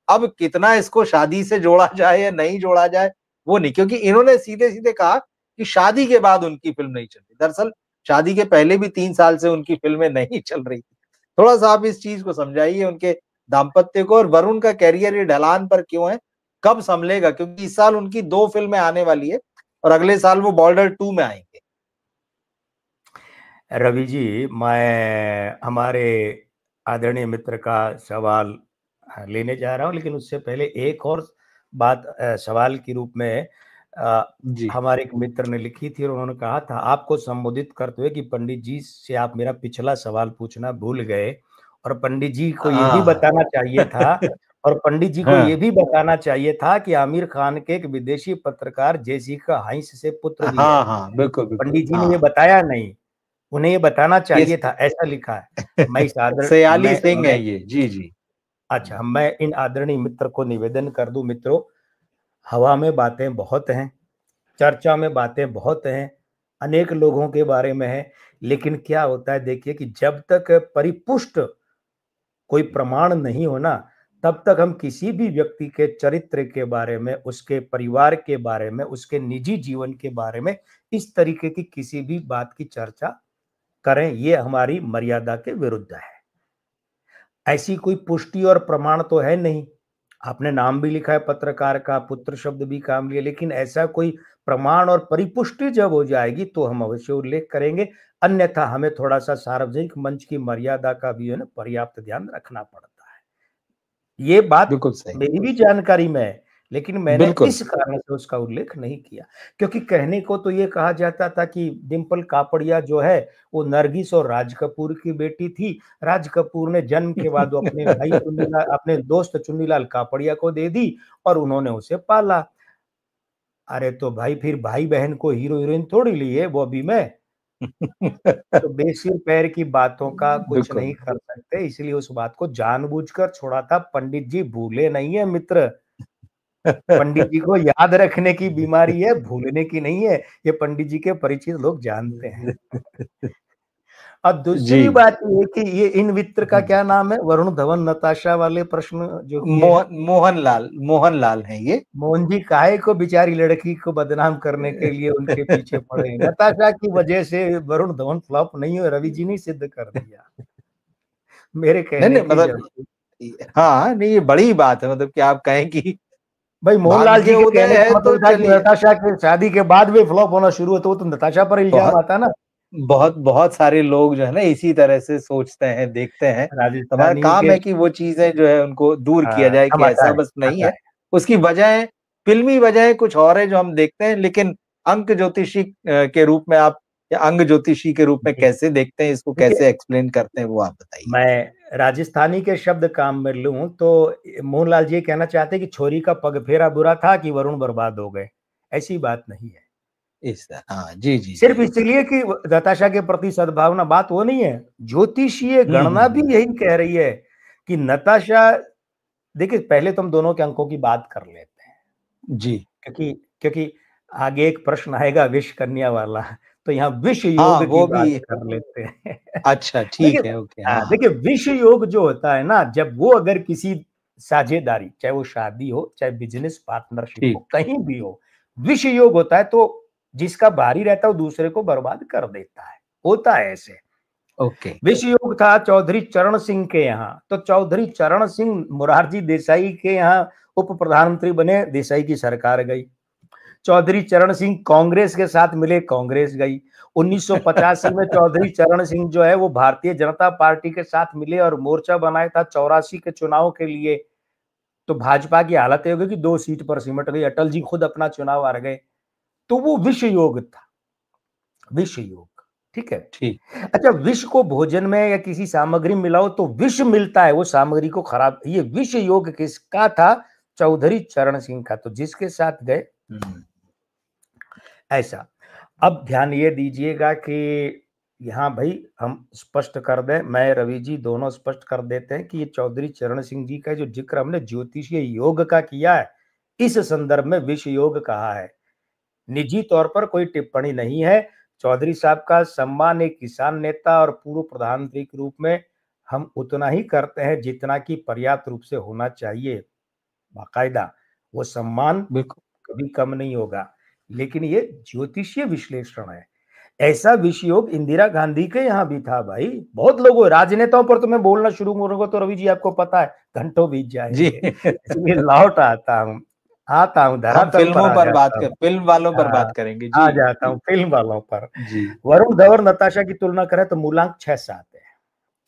अब कितना इसको शादी से जोड़ा जाए या नहीं जोड़ा जाए, वो नहीं, क्योंकि इन्होंने सीधे-सीधे कहा कि शादी के बाद उनकी फ़िल्म नहीं चल रही। दरअसल शादी के पहले भी 3 साल से उनकी फ़िल्में नहीं चल रही थी। थोड़ा-सा आप इस चीज़ को समझाइए, उनके दाम्पत्य को, और वरुण का करियर ये ढलान पर क्यों है? कब सँभलेगा? क्योंकि इस साल उनकी 2 फ़िल्में आने वाली है और अगले साल वो बॉर्डर 2 में आएँगे। रवि जी, मैं हमारे आदरणीय मित्र का सवाल लेने जा रहा हूँ, लेकिन उससे पहले एक और बात सवाल के रूप में जी। हमारे एक मित्र ने लिखी थी और उन्होंने कहा था आपको संबोधित करते हुए कि पंडित जी से आप मेरा पिछला सवाल पूछना भूल गए, और पंडित जी को ये भी हाँ। बताना चाहिए था, और पंडित जी को ये हाँ। भी बताना चाहिए था कि आमिर खान के एक विदेशी पत्रकार जेसिका हाइंस से पुत्र भी है। हाँ, हाँ, बिल्कुल, बिल्कुल। पंडित जी ने ये हाँ, बताया नहीं, उन्हें ये बताना ये चाहिए था, ऐसा लिखा है। मैं इस आदर सयाली सिंह है ये। जी, जी। अच्छा, मैं इन आदरणीय मित्र को निवेदन कर दूं, मित्रों, हवा में बातें बहुत हैं, चर्चा में बातें बहुत हैं, अनेक लोगों के बारे में है, लेकिन क्या होता है देखिए कि जब तक परिपुष्ट कोई प्रमाण नहीं होना, तब तक हम किसी भी व्यक्ति के चरित्र के बारे में, उसके परिवार के बारे में, उसके निजी जीवन के बारे में इस तरीके की किसी भी बात की चर्चा करें, ये हमारी मर्यादा के विरुद्ध है। ऐसी कोई पुष्टि और प्रमाण तो है नहीं। आपने नाम भी लिखा है पत्रकार का, पुत्र शब्द भी काम लिया, लेकिन ऐसा कोई प्रमाण और परिपुष्टि जब हो जाएगी तो हम अवश्य उल्लेख करेंगे। अन्यथा हमें थोड़ा-सा सार्वजनिक मंच की मर्यादा का भी है ना पर्याप्त ध्यान रखना पड़ता है। ये बात बिल्कुल सही। मेरी भी जानकारी में है, लेकिन मैंने बिल्कुल। इस कारण से उसका उल्लेख नहीं किया, क्योंकि कहने को तो ये कहा जाता था कि डिंपल कापड़िया जो है, वो नरगिस और राज कपूर की बेटी थी। राज कपूर ने जन्म के बाद वो अपने दोस्त चुन्नीलाल कापड़िया को दे दी और उन्होंने उसे पाला। अरे तो भाई फिर भाई-बहन को हीरो-हीरोइन थोड़ी ली है, वो भी मैं। तो बेसिर पैर की बातों का कुछ बिल्कुल। नहीं कर सकते, इसलिए उस बात को जानबूझकर छोड़ा था। पंडित जी भूले नहीं है मित्र, पंडित जी को याद रखने की बीमारी है, भूलने की नहीं है। ये पंडित जी के परिचित लोग जानते हैं। अब दूसरी बात ये कि ये इन मित्र का क्या नाम है, वरुण धवन नताशा वाले प्रश्न जो किए हैं, मोहनलाल है ये। मोहन जी काहे को बेचारी लड़की को बदनाम करने के लिए उनके पीछे पड़े हैं। नताशा की वजह से वरुण धवन फ्लॉप नहीं हो, रवि जी ने सिद्ध कर दिया मेरे नहीं कहने नहीं की मतलब जरूरत। हाँ नहीं ये बड़ी बात है, मतलब कि आप कहें कि भाई मोहनलाल जी भाग्य के उदय कहने का है तो मतलब था कि चलिए। नताशा के शादी के बाद भी फ्लॉप होना शुरू हो, तो वो तो नताशा पर इल्जाम बहुत आता ना। बहुत बहुत सारे लोग जो है ना इसी तरह से सोचते हैं, देखते हैं। तो हमारा राजस्थानी काम के है कि वो चीजें जो है उनको दूर किया जाए हम कि ऐसा बस नहीं है। उसकी वजह फिल्मी वजह कुछ और है जो हम देखते हैं, लेकिन अंक ज्योतिषी के रूप में आप या अंग ज्योतिषी के रूप में कैसे देखते हैं, इसको देखिए, कैसे एक्सप्लेन करते हैं, वो आप बताइए। मैं राजस्थानी के शब्द काम में लूं तो मोहनलाल जी कहना चाहते हैं कि छोरी का पग फेरा बुरा था कि वरुण बर्बाद हो गए। ऐसी बात नहीं है, हाँ जी जी सिर्फ जी। इसलिए कि नताशा के प्रति सद्भावना, बात वो नहीं है। ज्योतिषीय गणना भी हम्म। यही कह रही है कि नताशा, देखिए पहले तो हम दोनों के अंकों की बात कर लेते हैं, जी क्योंकि क्योंकि आगे एक प्रश्न आएगा विष कन्या वाला, तो यहाँ विष हाँ योग की वो बात भी। कर लेते हैं अच्छा ठीक देखिए, है, ओके हाँ हाँ। देखिए विष योग जो होता है ना, जब वो अगर किसी साझेदारी, चाहे वो शादी हो चाहे बिजनेस पार्टनरशिप हो, ठीक। कहीं भी हो, विष योग होता है तो जिसका भारी रहता है वो दूसरे को बर्बाद कर देता है, होता है ऐसे। ओके। विष योग था चौधरी चरण सिंह के यहाँ, तो चौधरी चरण सिंह मोरारजी देसाई के यहाँ उप प्रधानमंत्री बने, देसाई की सरकार गई। चौधरी चरण सिंह कांग्रेस के साथ मिले, कांग्रेस गई। 1985 में चौधरी चरण सिंह जो है वो भारतीय जनता पार्टी के साथ मिले और मोर्चा बनाया था 84 के चुनाव के लिए। तो भाजपा की हालत ये हो गई कि 2 सीट पर सिमट गई, अटल जी खुद अपना चुनाव हार गए। तो वो विष योग था, विष योग, ठीक है। ठीक। अच्छा, विष को भोजन में या किसी सामग्री में मिलाओ तो विष मिलता है, वो सामग्री को खराब, ये विष योग किसका था? चौधरी चरण सिंह का। तो जिसके साथ गए ऐसा। अब ध्यान ये दीजिएगा कि यहाँ भाई हम स्पष्ट कर दें, मैं रवि जी दोनों स्पष्ट कर देते हैं कि ये चौधरी चरण सिंह जी का जो जिक्र हमने ज्योतिषीय योग का किया है, इस संदर्भ में विष योग कहा है, निजी तौर पर कोई टिप्पणी नहीं है। चौधरी साहब का सम्मान एक किसान नेता और पूर्व प्रधानमंत्री के रूप में हम उतना ही करते हैं जितना कि पर्याप्त रूप से होना चाहिए, बाकायदा वो सम्मान बिल्कुल। कभी कम नहीं होगा। लेकिन ये ज्योतिषीय विश्लेषण है। ऐसा विषय योग इंदिरा गांधी के यहाँ भी था भाई। बहुत लोगों, राजनेताओं पर तो मैं बोलना शुरू करूंगा तो रवि जी आपको पता है घंटों बीत जी जाएंगे इसलिए लौट आता हूँ हम धरातल पर फिल्मों आ पर बात जाता कर, हूँ। फिल्म वालों पर हाँ, बात करेंगे आ जी जाता जी। हूँ फिल्म वालों पर। जी वरुण धवन नताशा की तुलना करें तो मूलांक 6-7 है,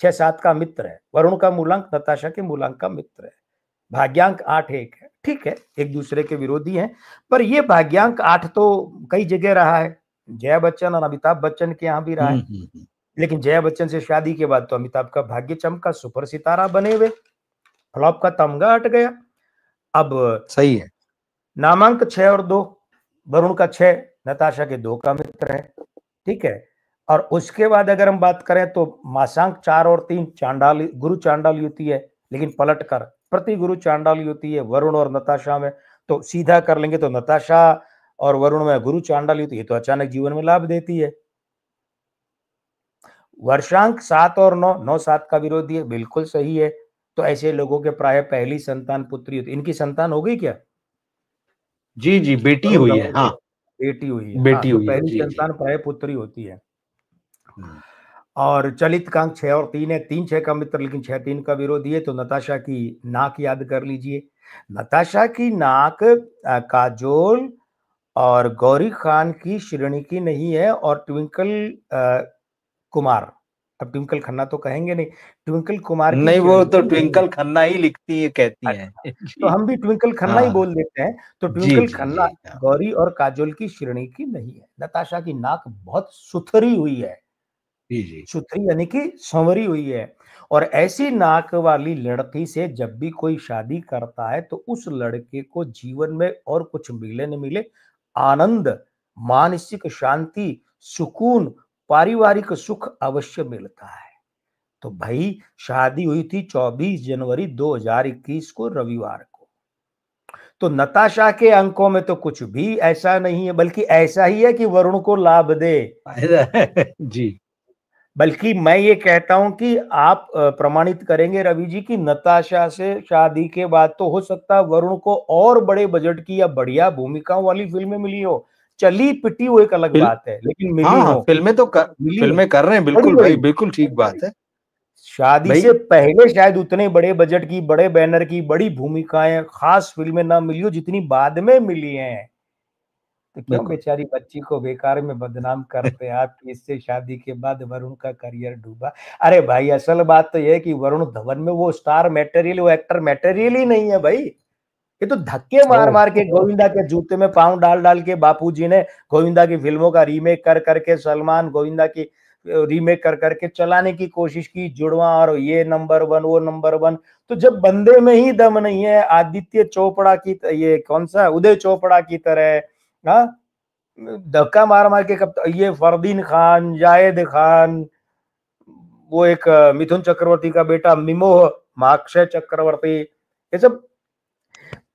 6-7 का मित्र है। वरुण का मूलांक नताशा के मूलांक का मित्र है। भाग्यांक 8-1 है, ठीक है, एक दूसरे के विरोधी हैं, पर ये भाग्यांक 8 तो कई जगह रहा है। जया बच्चन और अमिताभ बच्चन के यहाँ भी रहा है। लेकिन जया बच्चन से शादी के बाद तो अमिताभ का भाग्य चमका, सुपर सितारा बने हुए, फ्लॉप का तमगा हट गया। अब सही है। नामांक 6 और 2, वरुण का 6, नताशा के 2 का मित्र है, ठीक है। और उसके बाद अगर हम बात करें तो मासांक 4 और 3 चांडाल, गुरु चांडाल युति है, लेकिन पलट कर प्रति गुरु चांडाल युति है वरुण और नताशा में। तो सीधा कर लेंगे तो नताशा और वरुण में गुरु चांडाल युति, ये तो अचानक जीवन में लाभ देती है। वर्षांक 7 और 9, 9-7 का विरोधी है, बिल्कुल सही है। तो ऐसे लोगों के प्राय पहली संतान पुत्री होती। इनकी संतान हो गई क्या? जी जी बेटी वरुण हुई है, धवन की हाँ बेटी हुई है, हाँ, बेटी तो हुई है पहली जी जी। संतान प्राय पुत्री होती है। और चलित का अंक 6 और 3 है, 3-6 का मित्र लेकिन 6-3 का विरोधी है। तो नताशा की नाक याद कर लीजिए। नताशा की नाक काजोल और गौरी खान की श्रेणी की नहीं है, और ट्विंकल कुमार, अब ट्विंकल खन्ना तो कहेंगे नहीं, ट्विंकल कुमार की नहीं वो श्रेणी तो की नहीं है। ट्विंकल खन्ना ही लिखती है, कहती हैं अच्छा, तो जी। हम भी ट्विंकल खन्ना ही हाँ बोल देते हैं। तो जी ट्विंकल जी खन्ना जी हाँ। गौरी और काजोल की श्रेणी की नहीं है। नताशा की नाक बहुत सुथरी हुई है, जी जी। सुथरी यानी कि संवरी हुई है। और ऐसी नाक वाली लड़की से जब भी कोई शादी करता है तो उस लड़के को जीवन में और कुछ मिले न मिले, आनंद, मानसिक शांति, सुकून, पारिवारिक सुख अवश्य मिलता है। तो भाई शादी हुई थी 24 जनवरी 2021 को रविवार को। तो नताशा के अंकों में तो कुछ भी ऐसा नहीं है, बल्कि ऐसा ही है कि वरुण को लाभ दे। जी बल्कि मैं ये कहता हूं कि आप प्रमाणित करेंगे रवि जी की नताशा से शादी के बाद तो हो सकता है वरुण को और बड़े बजट की या बढ़िया भूमिकाओं वाली फिल्में मिली हो। चली पिटी वो एक अलग बात है, लेकिन मिली हाँ हाँ, हो, मिली है फिल्में कर रहे हैं, बड़ी बिल्कुल भाई, बड़ी। बिल्कुल ठीक बात है शादी भाई। से पहले शायद उतने बड़े बजट की, बड़े बैनर की, बड़ी भूमिकाएं, खास फिल्में ना मिली हो जितनी बाद में मिली हैं। तो क्यों बिल्कुल। बेचारी बच्ची को बेकार में बदनाम करते हैं आप कि इससे शादी के बाद वरुण का करियर डूबा। अरे भाई असल बात तो यह है कि वरुण धवन में वो स्टार मटेरियल, वो एक्टर मटेरियल ही नहीं है भाई। ये तो धक्के मार ओ मार के गोविंदा के जूते में पांव डाल डाल के बापूजी ने गोविंदा की फिल्मों का रीमेक कर करके, सलमान गोविंदा की रीमेक कर करके चलाने की कोशिश की, जुड़वा और ये नंबर वन वो नंबर वन। तो जब बंदे में ही दम नहीं है, आदित्य चोपड़ा की, ये कौन सा उदय चोपड़ा की तरह, हाँ, धक्का मार मार के कब ये फरदीन खान, जायद खान, वो एक मिथुन चक्रवर्ती का बेटा मिमोह, माक्षय चक्रवर्ती, ये सब।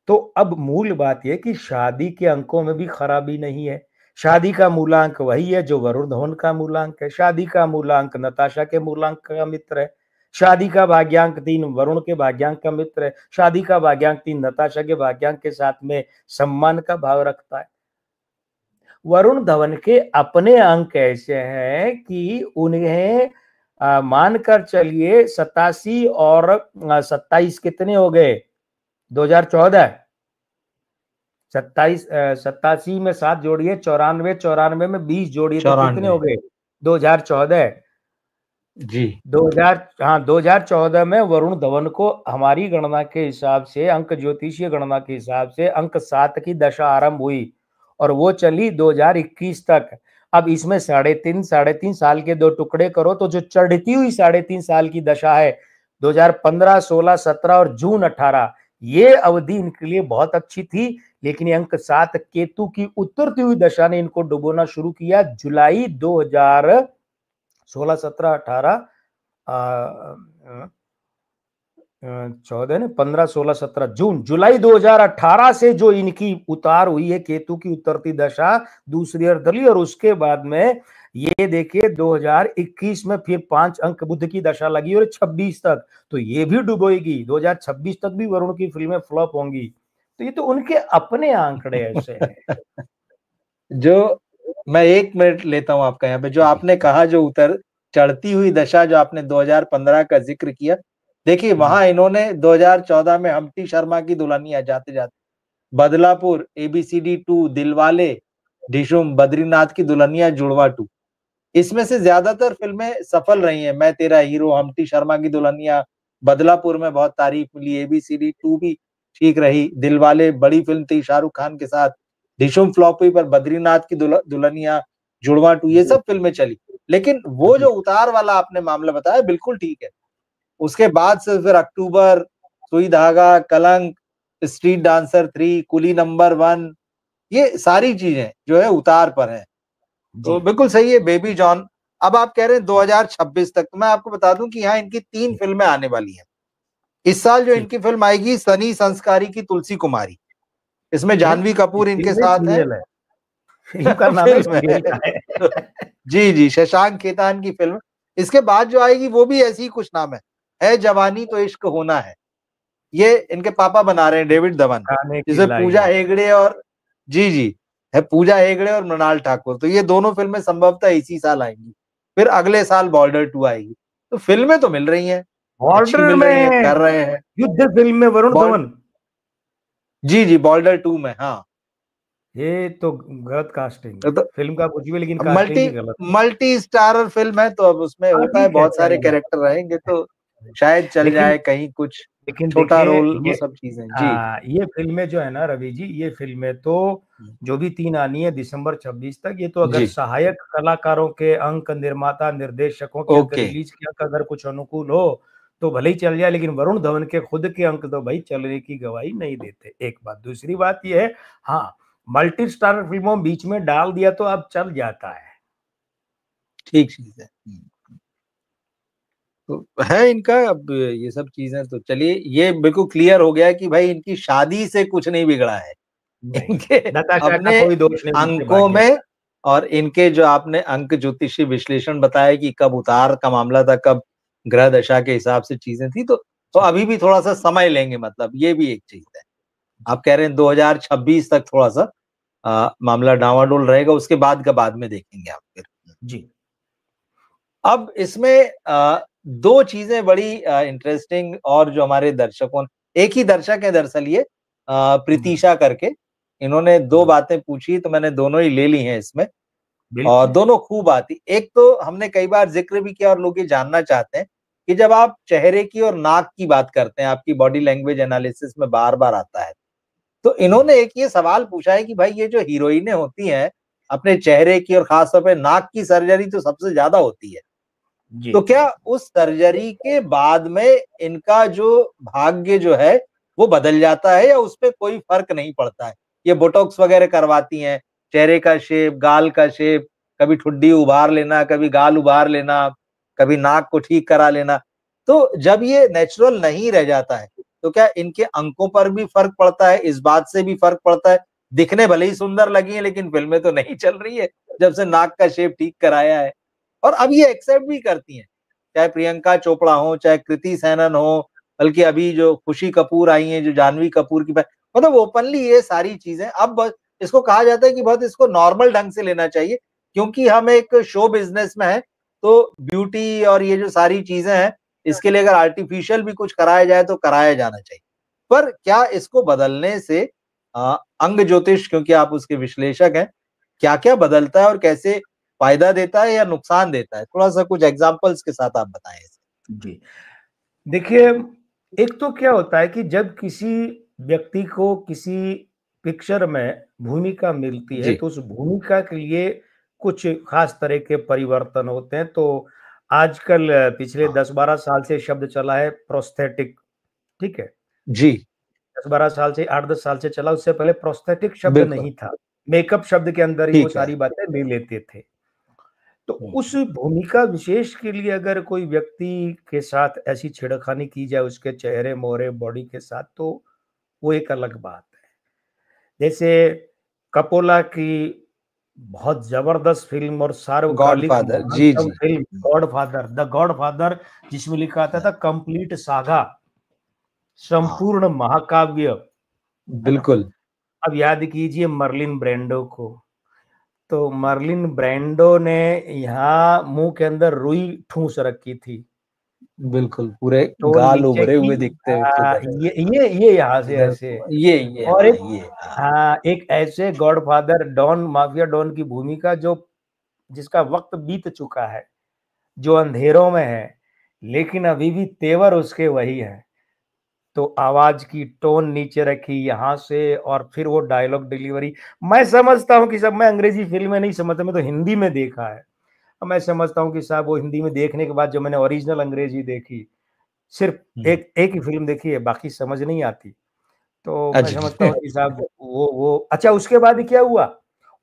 तो अब मूल बात यह कि शादी के अंकों में भी खराबी नहीं है। शादी का मूलांक वही है जो वरुण धवन का मूलांक है। शादी का मूलांक नताशा के मूलांक का मित्र है। शादी का भाग्यांक 3 वरुण के भाग्यांक का मित्र है। शादी का भाग्यांक 3 नताशा के भाग्यांक के साथ में सम्मान का भाव रखता है। वरुण धवन के अपने अंक ऐसे हैं कि उन्हें मानकर चलिए 87 और 27 कितने हो गए, 2014, 87 में 7 जोड़िए, 94, 94 में 20 जोड़िए तो कितने 94 हो गए, 2014। जी 2000, हाँ 2014 में वरुण धवन को हमारी गणना के हिसाब से, अंक ज्योतिषीय गणना के हिसाब से अंक 7 की दशा आरंभ हुई और वो चली 2021 तक। अब इसमें 3.5 साल के 2 टुकड़े करो तो जो चढ़ती हुई 3.5 साल की दशा है, 2015, 16, 17 और जून 18, ये अवधि इनके लिए बहुत अच्छी थी। लेकिन अंक 7 केतु की उतरती हुई दशा ने इनको डुबोना शुरू किया जुलाई 2016, 17, 18, 14 ने 15, 16, 17 जून, जुलाई 2018 से जो इनकी उतार हुई है, केतु की उतरती दशा दूसरी अर्धली, और उसके बाद में ये देखिए 2021 में फिर 5 अंक बुध की दशा लगी और 26 तक, तो ये भी डुबोएगी। 2026 तक भी वरुण की फिल्में फ्लॉप होंगी। तो ये तो उनके अपने आंकड़े ऐसे हैं। जो मैं 1 मिनट लेता हूँ आपका यहाँ पे, जो आपने कहा जो चढ़ती हुई दशा जो आपने 2015 का ज़िक्र किया, देखिए वहाँ इन्होंने 2014 में हम्टी शर्मा की दुल्हनिया जाते-जाते, बदलापुर, एबीसीडी 2, दिलवाले, डिशुम, बद्रीनाथ की दुल्हनिया, जुड़वा 2, इसमें से ज़्यादातर फ़िल्में सफल रही हैं। मैं तेरा हीरो, हम्टी शर्मा की दुल्हनिया, बदलापुर में बहुत तारीफ मिली, एबीसीडी 2 भी ठीक रही, दिलवाले बड़ी फ़िल्म थी शाहरुख खान के साथ, डिशुम फ्लॉप हुई पर बद्रीनाथ की दुल्हनिया, जुड़वा 2 ये सब फ़िल्में चली। लेकिन वो जो उतार वाला आपने मामला बताया बिल्कुल ठीक है। उसके बाद से फिर अक्टूबर, सुई धागा, कलंक, स्ट्रीट डांसर 3, कुली नंबर 1, ये सारी चीज़ें जो है उतार पर हैं। तो बिल्कुल सही है, बेबी जॉन। अब आप कह रहे हैं 2026 तक, तो मैं आपको बता दूं कि यहाँ इनकी 3 फिल्में आने वाली हैं। इस साल जो इनकी फिल्म आएगी सनी संस्कारी की तुलसी कुमारी, इसमें जानवी कपूर इनके साथ है। सीरियल है, फिल्म का नाम है, फिल्म सीरियल है। का है। जी, जी, शशांक खेतान की फिल्म। इसके बाद जो आएगी वो भी ऐसी ही कुछ नाम है जवानी तो इश्क होना है। ये इनके पापा बना रहे हैं डेविड धवन, खाने की जिसमें लाई पूजा है। हेगड़े और जी, जी, है पूजा हेगड़े और मृणाल ठाकुर। तो ये दोनों फिल्में संभवतः इसी साल आएँगी। फिर अगले साल बॉर्डर 2 आएगी। तो फिल्में तो मिल रही हैं, अच्छी बॉर्डर मिल रही हैं, में, कर रहे हैं। युद्ध फिल्म में वरुण बॉल धवन, जी, जी, बॉर्डर 2 में, हाँ। ये तो गलत कास्टिंग है। तो फिल्म का कुछ भी, लेकिन अब कास्टिंग ही गलत है। मल्टी स्टारर फ़िल्म है, तो अब उसमें हाँ होता है ठीक है, बहुत सारे चलेगा। कैरेक्टर रहेंगे तो शायद चल लेकिन जाए कहीं कुछ लेकिन छोटा देखिए रोल, वो ये, सब चीज़ें। जी। हाँ ये फिल्में जो है ना रवि जी, ये फिल्में तो जो भी 3 आनी है दिसंबर 26 तक, ये तो अगर जी, सहायक कलाकारों के अंक, निर्माता निर्देशकों के अंक, ओके। रिलीज के अंक अगर कुछ अनुकूल हो तो भले ही चल जाए, लेकिन वरुण धवन के खुद के अंक तो भाई चलने की गवाही नहीं देते। एक बात, दूसरी बात ये है, हाँ मल्टी स्टार फिल्मों बीच में डाल दिया तो अब चल जाता है। ठीक चीज़ है। तो है इनका अब ये सब चीज़ें, तो चलिए ये बिल्कुल क्लियर हो गया है कि भाई इनकी शादी से कुछ नहीं बिगड़ा है। नहीं, इनके नताशा का अपने कोई दोष नहीं, उनके अंकों भाग्य में का। और इनके जो आपने अंक ज्योतिषी विश्लेषण बताया कि कब उतार का मामला था, कब ग्रह दशा के हिसाब से चीजें थी, तो अभी भी थोड़ा सा समय लेंगे, मतलब ये भी एक चीज है। आप कह रहे हैं 2026 तक थोड़ा सा मामला डावाडोल रहेगा, उसके बाद का बाद में देखेंगे आप फिर। जी। अब इसमें दो चीजें बड़ी इंटरेस्टिंग, और जो हमारे दर्शकों, एक ही दर्शक है दरअसल ये, प्रीतिशा करके, इन्होंने दो बातें पूछी तो मैंने दोनों ही ले ली हैं इसमें, और दोनों खूब आती। एक तो हमने कई बार जिक्र भी किया और लोग ये जानना चाहते हैं कि जब आप चेहरे की और नाक की बात करते हैं, आपकी बॉडी लैंग्वेज एनालिसिस में बार बार आता है, तो इन्होंने एक ये सवाल पूछा है कि भाई ये जो हीरोइनें होती हैं, अपने चेहरे की और खासतौर पे नाक की सर्जरी तो सबसे ज्यादा होती है, तो क्या उस सर्जरी के बाद में इनका जो भाग्य जो है वो बदल जाता है, या उस पे कोई फर्क नहीं पड़ता है? ये बोटॉक्स वगैरह करवाती हैं, चेहरे का शेप, गाल का शेप, कभी ठुड्डी उभार लेना, कभी गाल उभार लेना, कभी नाक को ठीक करा लेना, तो जब ये नेचुरल नहीं रह जाता है, तो क्या इनके अंकों पर भी फर्क पड़ता है? इस बात से भी फर्क पड़ता है, दिखने भले ही सुंदर लगी है लेकिन फिल्में तो नहीं चल रही है जब से नाक का शेप ठीक कराया है? और अब ये एक्सेप्ट भी करती हैं, चाहे प्रियंका चोपड़ा हो, चाहे कृति सैनन हो, बल्कि अभी जो खुशी कपूर आई हैं, जो जानवी कपूर की मतलब ओपनली ये सारी चीजें। अब बस इसको कहा जाता है कि बहुत इसको नॉर्मल ढंग से लेना चाहिए, क्योंकि हम एक शो बिजनेस में हैं, तो ब्यूटी और ये जो सारी चीजें हैं, इसके लिए अगर आर्टिफिशियल भी कुछ कराया जाए तो कराया जाना चाहिए। पर क्या इसको बदलने से अंग ज्योतिष, क्योंकि आप उसके विश्लेषक हैं, क्या-क्या बदलता है और कैसे फायदा देता है या नुकसान देता है? थोड़ा-सा कुछ एग्जांपल्स के साथ आप बताएँ इसे। जी। देखिए, एक तो क्या होता है कि जब किसी व्यक्ति को किसी पिक्चर में भूमिका मिलती है, जी। तो उस भूमिका के लिए कुछ खास तरह के परिवर्तन होते हैं। तो आजकल पिछले हाँ। 10-12 साल से शब्द चला है प्रोस्थेटिक, ठीक है? जी, 10-12 साल से 8-10 साल से चला, उससे पहले प्रोस्थेटिक शब्द बिल्कुल, नहीं था। मेकअप शब्द के अंदर ही वो ठीक है। सारी बातें ले लेते थे। तो हुँ, उस भूमिका विशेष के लिए अगर कोई व्यक्ति के साथ ऐसी छेड़खानी की जाए उसके चेहरे, मोहरे, बॉडी के साथ, तो वो एक अलग बात है। जैसे कपोला की बहुत ज़बरदस्त फ़िल्म और सार्वकालिक गॉडफ़ादर, जी, महानतम जी। फ़िल्म गॉडफ़ादर, द गॉडफ़ादर, जिसमें लिखा आता था कंप्लीट सागा, हाँ, संपूर्ण महाकाव्य, है ना? बिल्कुल, अब याद कीजिए मर्लिन ब्रैंडो को। तो मर्लिन ब्रैंडो ने यहाँ मुँह के अंदर रुई ठूँस रखी थी। बिल्कुल, पूरे टोन गाल नीचे उभरे की, हुए दिखते थे इधर से, ये यहाँ से इधर ऐसे। ये और हाँ, एक, ये हाँ, हाँ, एक ऐसे गॉडफादर डॉन, माफिया डॉन की भूमिका जो जिसका वक़्त बीत चुका है, जो अंधेरों में है, लेकिन अभी भी तेवर उसके वही हैं। तो आवाज़ की टोन नीचे रखी यहाँ से, और फिर वो डायलॉग डिलीवरी। मैं समझता हूँ कि सब, मैं अंग्रेज़ी फ़िल्में नहीं समझता, मैं तो हिंदी में देखा है। मैं समझता हूँ कि साहब वो हिंदी में देखने के बाद जो मैंने ओरिजिनल अंग्रेज़ी देखी, सिर्फ़ हुँ, एक ही फ़िल्म देखी है, बाकी समझ नहीं आती। तो मैं जी, समझता हूँ कि साहब वो अच्छा, उसके बाद क्या हुआ?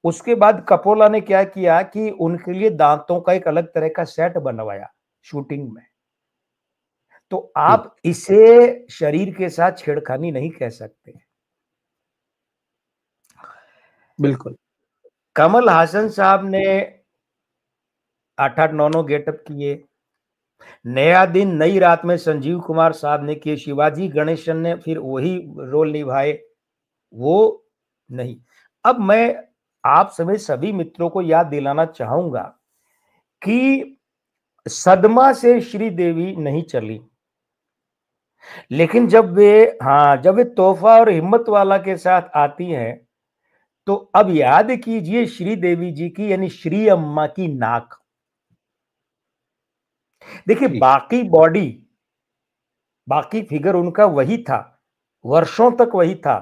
उसके बाद कपोला ने क्या किया कि उनके लिए दाँतों का एक अलग तरह का सेट बनवाया शूटिंग में। तो ठीक, आप इसे शरीर के साथ छेड़खानी नहीं कह सकते। बिल्कुल, कमल हासन साहब ने 8-8, 9-9 गेटअप किए। नया दिन नई रात में संजीव कुमार साहब ने किए, शिवाजी गणेशन ने फिर वही रोल निभाए, वो नहीं। अब मैं आप समेत सभी मित्रों को याद दिलाना चाहूँगा कि सदमा से श्रीदेवी नहीं चली, लेकिन जब वे तोहफा और हिम्मत वाला के साथ आती हैं, तो अब याद कीजिए श्रीदेवी जी की, यानी श्री अम्मा की नाक। देखिए, ठीक, बाकी फिगर उनका वही था, वर्षों तक वही था,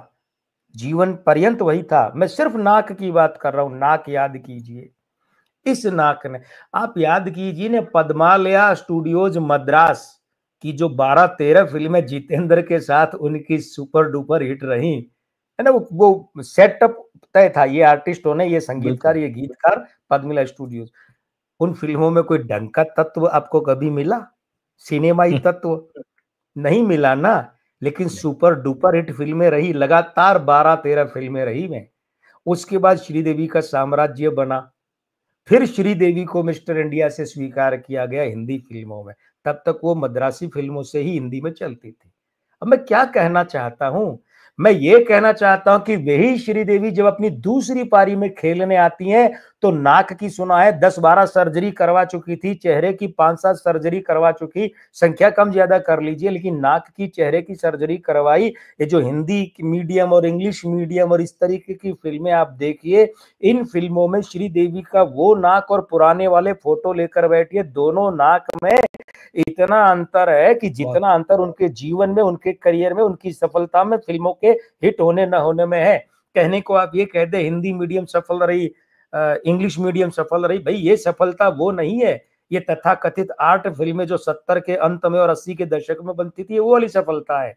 जीवन पर्यंत वही था। मैं सिर्फ नाक की बात कर रहा हूं, नाक याद कीजिए। इस नाक ने, आप याद कीजिए ना, पद्मालया स्टूडियोज मद्रास की जो 12-13 फिल्में जितेंद्र के साथ उनकी सुपर डुपर हिट रही, है ना, वो सेटअप तय था, ये आर्टिस्ट होने, ये संगीतकार, बिल्कुल, ये गीतकार, पद्मला स्टूडियोज। उन फिल्मों में कोई ढंग का तत्व आपको कभी मिला? सिनेमाई हुँ, तत्व नहीं मिला ना। लेकिन नहीं, सुपर डुपर हिट फिल्में रही, लगातार 12-13 फिल्में रही में। उसके बाद श्रीदेवी का साम्राज्य बना, फिर श्रीदेवी को मिस्टर इंडिया से स्वीकार किया गया हिंदी फिल्मों में। तब तक वो मद्रासी फिल्मों से ही हिंदी में चलती थी। अब मैं क्या कहना चाहता हूं, मैं ये कहना चाहता हूं कि वही श्रीदेवी जब अपनी दूसरी पारी में खेलने आती हैं तो नाक की सुना है 10-12 सर्जरी करवा चुकी थी, चेहरे की 5-7 सर्जरी करवा चुकी, संख्या कम ज्यादा कर लीजिए, लेकिन नाक की, चेहरे की सर्जरी करवाई। ये जो हिंदी मीडियम और इंग्लिश मीडियम और इस तरीके की फिल्में आप देखिए, इन फिल्मों में श्रीदेवी का वो नाक और पुराने वाले फोटो लेकर बैठिए, दोनों नाक में इतना अंतर है कि जितना अंतर उनके जीवन में, उनके करियर में, उनकी सफलता में, फिल्मों के हिट होने न होने में है। कहने को आप ये कह दे हिंदी मीडियम सफल रही, इंग्लिश मीडियम सफल रही, भाई ये सफलता वो नहीं है। ये तथाकथित आर्ट फिल्में जो 70 के अंत में और 80 के दशक में बनती थी, वो वाली सफलता है।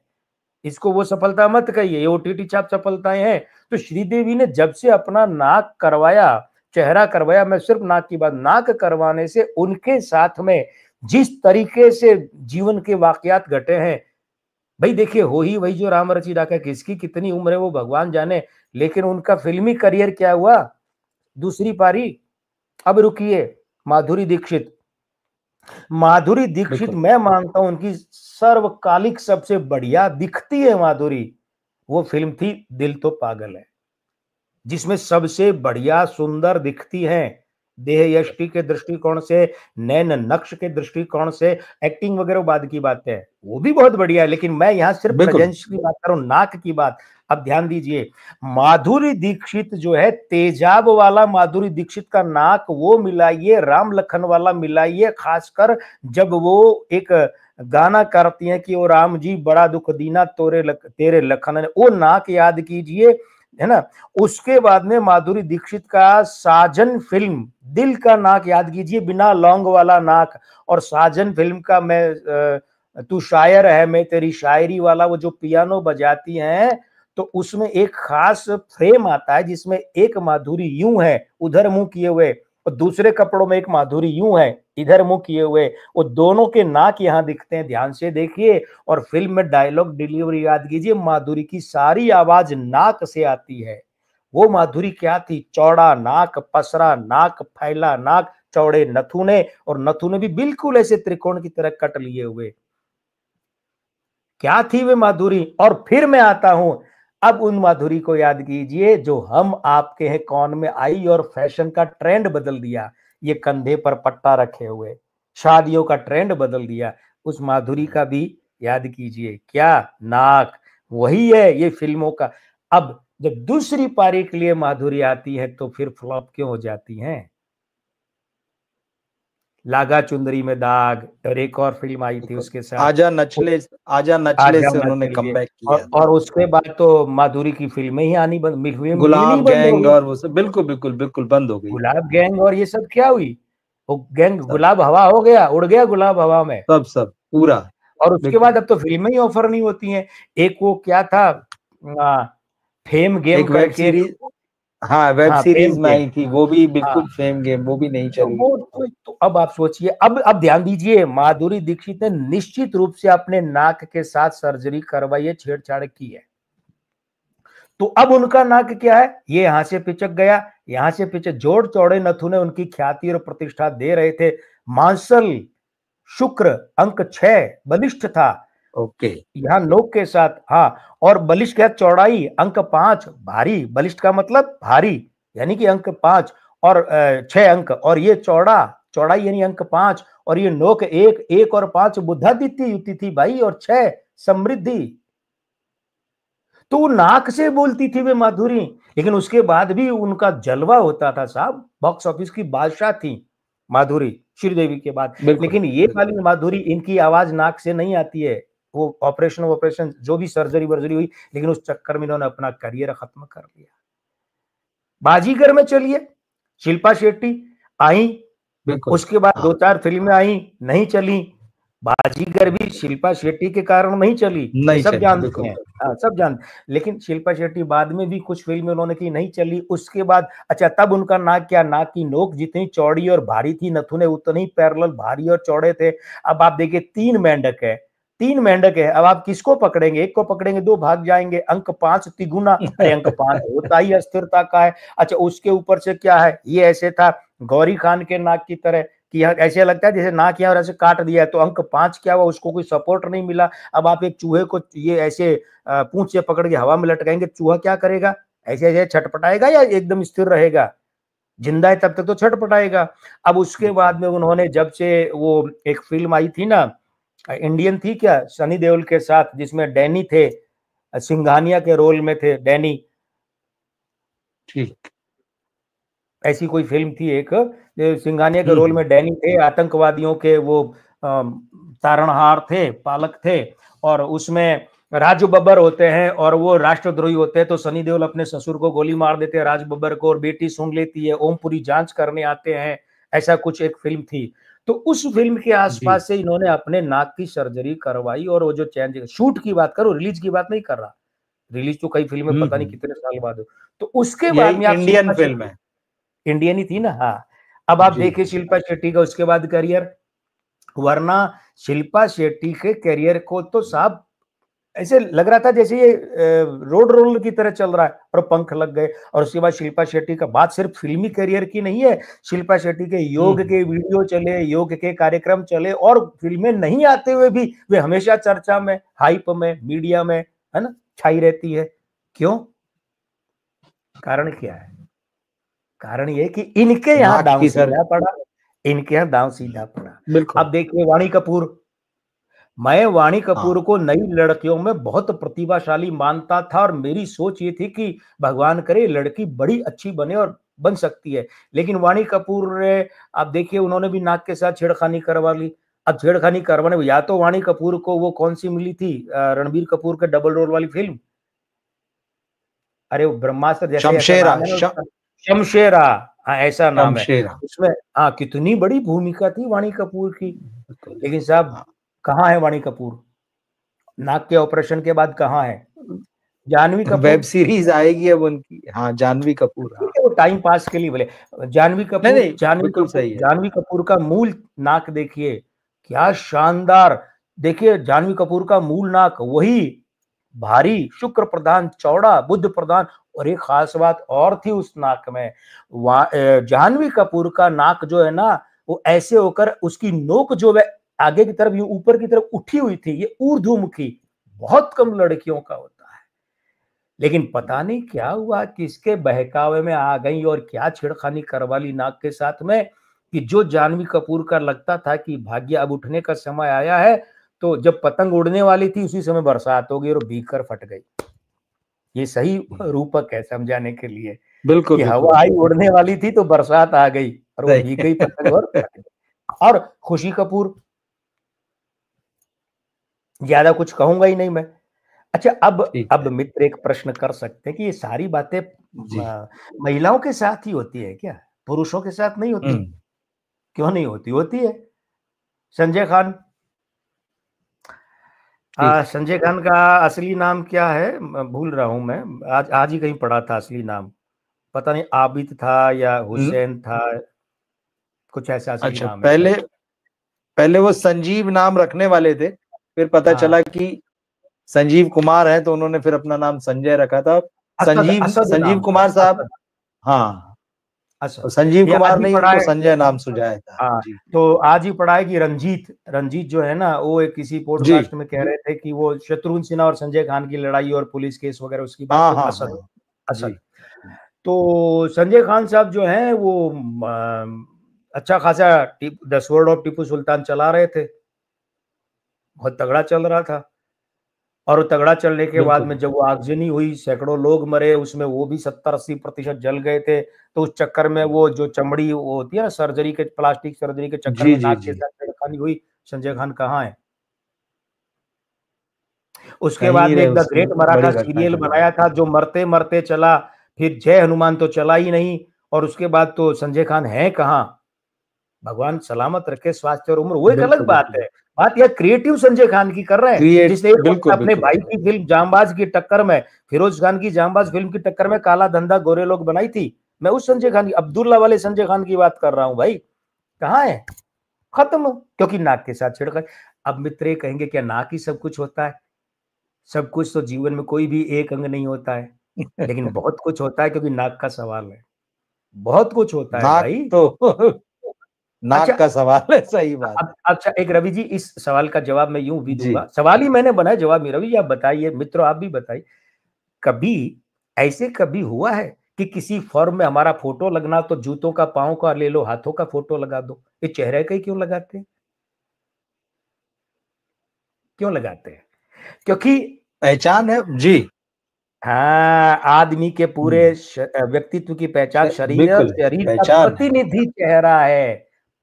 इसको वो सफलता मत कहिए, ये ओटीटी छाप सफलताएं हैं। तो श्रीदेवी ने जब से अपना नाक करवाया, चेहरा करवाया, मैं सिर्फ नाक की बात, नाक करवाने से उनके साथ में जिस तरीके से जीवन के वाकयात घटे हैं, भाई देखिए, हो ही वही जो राम रची राखा, किसकी कितनी उम्र है वो भगवान जाने, लेकिन उनका फिल्मी करियर क्या हुआ, दूसरी पारी। अब रुकिए, माधुरी दीक्षित, माधुरी दीक्षित मैं मानता हूं उनकी सर्वकालिक सबसे बढ़िया दिखती है माधुरी, वो फिल्म थी दिल तो पागल है, जिसमें सबसे बढ़िया सुंदर दिखती हैं, देह यष्टि के दृष्टिकोण से, नैन नक्श के दृष्टिकोण से, एक्टिंग वगैरह बाद की बात है, वो भी बहुत बढ़िया है, लेकिन मैं यहां सिर्फ प्रेजेंस की बात कर रहा हूं, नाक की बात। अब ध्यान दीजिए, माधुरी दीक्षित जो है, तेजाब वाला माधुरी दीक्षित का नाक वो मिलाइए, राम लखन वाला मिलाइए, खासकर जब वो एक गाना करती हैं कि ओ राम जी बड़ा दुख दीना तेरे लखन ने, वो नाक याद कीजिए, है ना। उसके बाद में माधुरी दीक्षित का साजन फिल्म, दिल का नाक याद कीजिए, बिना लौंग वाला नाक, और साजन फिल्म का मैं तू शायर है मैं तेरी शायरी वाला, वो जो पियानो बजाती हैं, तो उसमें एक खास फ्रेम आता है जिसमें एक माधुरी यूं है उधर मुंह किए हुए, और दूसरे कपड़ों में एक माधुरी यूं है इधर मुंह किए हुए, वो दोनों के नाक यहां दिखते हैं, ध्यान से देखिए। और फिल्म में डायलॉग डिलीवरी याद कीजिए, माधुरी की सारी आवाज नाक से आती है। वो माधुरी क्या थी, चौड़ा नाक, पसरा नाक, फैला नाक, चौड़े नथुने, और नथुने भी बिल्कुल ऐसे त्रिकोण की तरह कट लिए हुए, क्या थी वे माधुरी। और फिर मैं आता हूं, अब उन माधुरी को याद कीजिए जो हम आपके हैं कौन में आई और फैशन का ट्रेंड बदल दिया, ये कंधे पर पट्टा रखे हुए, शादियों का ट्रेंड बदल दिया, उस माधुरी का भी याद कीजिए, क्या नाक वही है ये फिल्मों का। अब जब दूसरी पारी के लिए माधुरी आती है तो फिर फ्लॉप क्यों हो जाती हैं। लागा चुंदरी में दाग, और एक और फिल्म आई थी उसके साथ, आजा नचले से उन्होंने कमबैक किया, और उसके बाद तो माधुरी की फिल्में ही आनी बंद, गुलाब गैंग और वो सब बिल्कुल बिल्कुल बिल्कुल बंद हो गई। गुलाब गैंग और ये सब क्या हुई, वो गैंग गुलाब हवा हो गया, उड़ गया गुलाब हवा में, सब पूरा। और उसके बाद अब तो फिल्में ही ऑफर नहीं होती हैं। एक वो क्या था, फेम गेम वेब सीरीज, हाँ वेब सीरीज में आई थी, वो भी बिल्कुल फेम गेम, वो भी नहीं चली। तो अब आप सोचिए, अब ध्यान दीजिए, माधुरी दीक्षित ने निश्चित रूप से अपने नाक के साथ सर्जरी करवाई है, छेड़छाड़ की है, तो अब उनका नाक क्या है, ये यहां से पिचक गया, यहां से पिचक, जोड़ चौड़े नथुने उनकी ख्याति और प्रतिष्ठा दे रहे थे। मांसल शुक्र अंक 6 बलिष्ठ था, ओके, यहाँ नोक के साथ, हाँ, और बलिष्ठ क्या, चौड़ाई अंक 5 भारी, बलिष्ठ का मतलब भारी, यानी कि अंक 5 और 6 अंक, और ये चौड़ाई यानी अंक 5, और ये नोक 1 और 5 बुद्धादित्य युति थी भाई, और 6 समृद्धि। तो वो नाक से बोलती थी वे माधुरी, लेकिन उसके बाद भी उनका जलवा होता था साहब, बॉक्स ऑफिस की बादशाह थी माधुरी श्रीदेवी के बाद। लेकिन ये वाली माधुरी, इनकी आवाज नाक से नहीं आती है, वो ऑपरेशन जो भी सर्जरी वर्जरी हुई, लेकिन उस चक्कर में इन्होंने अपना करियर खत्म कर लिया। बाजीगर में चलिए, शिल्पा शेट्टी आई, उसके बाद 2-4 फिल्में आई, नहीं चली। बाजीगर भी शिल्पा शेट्टी के कारण नहीं चली, सब जानते हैं, हाँ सब जानते, लेकिन शिल्पा शेट्टी बाद में भी कुछ फिल्में उन्होंने की, नहीं चली। उसके बाद अच्छा, तब उनका नाक क्या, नाक की नोक जितनी चौड़ी और भारी थी, नथुने उतने ही पैरेलल भारी और चौड़े थे। अब आप देखिए, 3 मेंढक है, 3 मेंढक है, अब आप किसको पकड़ेंगे? एक को पकड़ेंगे 2 भाग जाएंगे, अंक 5 तिगुना, अरे अंक 5 होता ही अस्थिरता का है। अच्छा उसके ऊपर से क्या है, ये ऐसे था गौरी खान के नाक की तरह कि ऐसे लगता है जैसे नाक यहाँ और ऐसे काट दिया, तो अंक 5 क्या हुआ, उसको कोई सपोर्ट नहीं मिला। अब आप एक चूहे को ये ऐसे पूंछ से पकड़ के हवा में लटकाएंगे, चूहा क्या करेगा? ऐसे ऐसे छटपटाएगा या एकदम स्थिर रहेगा? जिंदा है तब तक तो छटपटाएगा। अब उसके बाद में उन्होंने जब से वो एक फिल्म आई थी ना, इंडियन थी क्या, सनी देओल के साथ, जिसमें डैनी थे, सिंघानिया के रोल में थे डैनी, ठीक, ऐसी कोई फिल्म थी एक, सिंघानिया के रोल में डैनी थे, आतंकवादियों के वो तारणहार थे, पालक थे, और उसमें राजू बब्बर होते हैं और वो राष्ट्रद्रोही होते हैं, तो सनी देओल अपने ससुर को गोली मार देते हैं राज बब्बर को, और बेटी सुन लेती है, ओमपुरी जांच करने आते हैं, ऐसा कुछ एक फिल्म थी। तो उस फिल्म के आसपास से इन्होंने अपने नाक की सर्जरी करवाई, और वो जो चेंज, शूट की बात करो, रिलीज की बात नहीं कर रहा, रिलीज तो कई फिल्में पता नहीं कितने साल बाद हो। तो उसके बाद में आप इंडियन फिल्म है, इंडियन ही थी ना, हाँ। अब आप देखिए शिल्पा शेट्टी का उसके बाद करियर, वरना शिल्पा शेट्टी के करियर को तो साहब ऐसे लग रहा था जैसे ये रोड रोलर की तरह चल रहा है, और पंख लग गए। और उसके बाद शिल्पा शेट्टी का बात सिर्फ फिल्मी करियर की नहीं है, शिल्पा शेट्टी के योग के वीडियो चले, योग के कार्यक्रम चले, और फिल्में नहीं आते हुए भी वे हमेशा चर्चा में, हाइप में, मीडिया में, है ना, छाई रहती है। क्यों? कारण क्या है? कारण ये कि इनके यहाँ दांव सीधा पड़ा, इनके यहाँ दांव सीधा पड़ा। अब देखिए वाणी कपूर, मैं वाणी कपूर को नई लड़कियों में बहुत प्रतिभाशाली मानता था, और मेरी सोच ये थी कि भगवान करे लड़की बड़ी अच्छी बने और बन सकती है। लेकिन वाणी कपूर ने, आप देखिए उन्होंने भी नाक के साथ छेड़खानी करवा ली। अब छेड़खानी करवाने, या तो वाणी कपूर को वो कौन सी मिली थी, रणबीर कपूर के डबल रोल वाली फिल्म, अरे वो ब्रह्मास्त्र जैसे ऐसा नाम है ना, शमशेरा, हाँ ऐसा नाम है उसमें। हाँ कितनी बड़ी भूमिका थी वाणी कपूर की। लेकिन साहब कहाँ है वाणी कपूर? नाक के ऑपरेशन के बाद कहाँ है? जानवी कपूर, वेब सीरीज आएगी अब उनकी, हाँ जानवी कपूर, हाँ। वो टाइम पास के लिए बोले। जानवी कपूर, नहीं, जानवी कपूर का मूल नाक देखिए क्या शानदार। देखिए जानवी कपूर का मूल नाक वही भारी, शुक्र प्रधान, चौड़ा, बुद्ध प्रधान, और एक खास बात और थी उस नाक में, जानवी कपूर का नाक जो है ना, वो ऐसे होकर उसकी नोक जो है आगे की तरफ, ऊपर की तरफ उठी हुई थी, ये ऊर्ध्वमुखी, बहुत कम लड़कियों का होता है। लेकिन पता नहीं क्या हुआ, किसके बहकावे में आ गई और क्या छेड़खानी करवा ली नाक के साथ में, कि जो जानवी कपूर का लगता था कि भाग्य अब उठने का समय आया है, तो जब पतंग उड़ने वाली थी उसी समय बरसात हो गई और भीगकर फट गई। ये सही रूपक है समझाने के लिए, बिल्कुल, कि हवा आई उड़ने वाली थी तो बरसात आ गई और वो भीग गई पतंग और फट गई। और खुशी कपूर, ज्यादा कुछ कहूंगा ही नहीं मैं। अच्छा अब मित्र एक प्रश्न कर सकते हैं कि ये सारी बातें महिलाओं के साथ ही होती है क्या, पुरुषों के साथ नहीं होती? क्यों नहीं होती? होती है। संजय खान, संजय खान का असली नाम क्या है भूल रहा हूं मैं, आज ही कहीं पढ़ा था असली नाम, पता नहीं आबिद था या हुसैन था, कुछ ऐसा असली नाम है। पहले वो संजीव नाम रखने वाले थे, फिर पता चला कि संजीव कुमार है, तो उन्होंने फिर अपना नाम संजय रखा था। संजीव कुमार साहब, हाँ संजीव कुमार नहीं, उनको संजय नाम सुझाया था। तो आज ही पढ़ा है कि रंजीत जो है ना, वो एक किसी पॉडकास्ट में कह रहे थे कि वो शत्रुघ्न सिन्हा और संजय खान की लड़ाई और पुलिस केस वगैरह उसकी बात, असद। तो संजय खान साहब जो हैं वो अच्छा खासा the sword of Tipu Sultan चला रहे थे, बहुत तगड़ा चल रहा था। और वो तगड़ा चलने के बाद में जब वो आगजनी हुई, सैकड़ों लोग मरे उसमें, वो भी 70-80% जल गए थे। तो उस चक्कर में वो जो चमड़ी वो होती है ना सर्जरी के, प्लास्टिक सर्जरी के चक्कर में नाक के साथ छेड़खानी हुई। संजय खान कहाँ है? उसके बाद में एक द ग्रेट मराठा सीरियल बनाया था जो मरते मरते चला, फिर जय हनुमान तो चला ही नहीं, और उसके बाद तो संजय खान है कहाँ? भगवान सलामत रखे, स्वास्थ्य और उम्र, वो एक अलग बात है। बात यह क्रिएटिव संजय खान की कर रहे हैं, जिसने अपने भाई की फिल्म जांबाज की टक्कर में, फिरोज खान की जांबाज फिल्म की टक्कर में काला धंधा गोरे लोग बनाई थी। मैं उस संजय खान की, अब्दुल्ला वाले संजय खान की बात कर रहा हूं भाई, कहाँ है? खत्म, क्योंकि नाक के साथ छिड़का। अब मित्र ये कहेंगे क्या नाक ही सब कुछ होता है? सब कुछ तो जीवन में कोई भी एक अंग नहीं होता है, लेकिन बहुत कुछ होता है, क्योंकि नाक का सवाल है। बहुत कुछ होता है नाक भाई। तो अच्छा, नाक का सवाल है, सही बात। अब अच्छा एक रवि जी, इस सवाल का जवाब मैं यूं भी जी दूंगा, सवाल ही मैंने बनाया, जवाब मेरा। रवि जी आप बताइए, मित्रों आप भी बताइए, कभी ऐसे कभी हुआ है कि किसी फॉर्म में हमारा फोटो लगना, तो जूतों का, पाँव का ले लो, हाथों का फोटो लगा दो? ये चेहरे का ही क्यों लगाते हैं? क्यों लगाते हैं? क्योंकि पहचान है जी। हाँ, आदमी के पूरे हम्म, व्यक्तित्व की पहचान शरीर है, और बिल्कुल शरीर का पहचान है। प्रतिनिधि चेहरा है।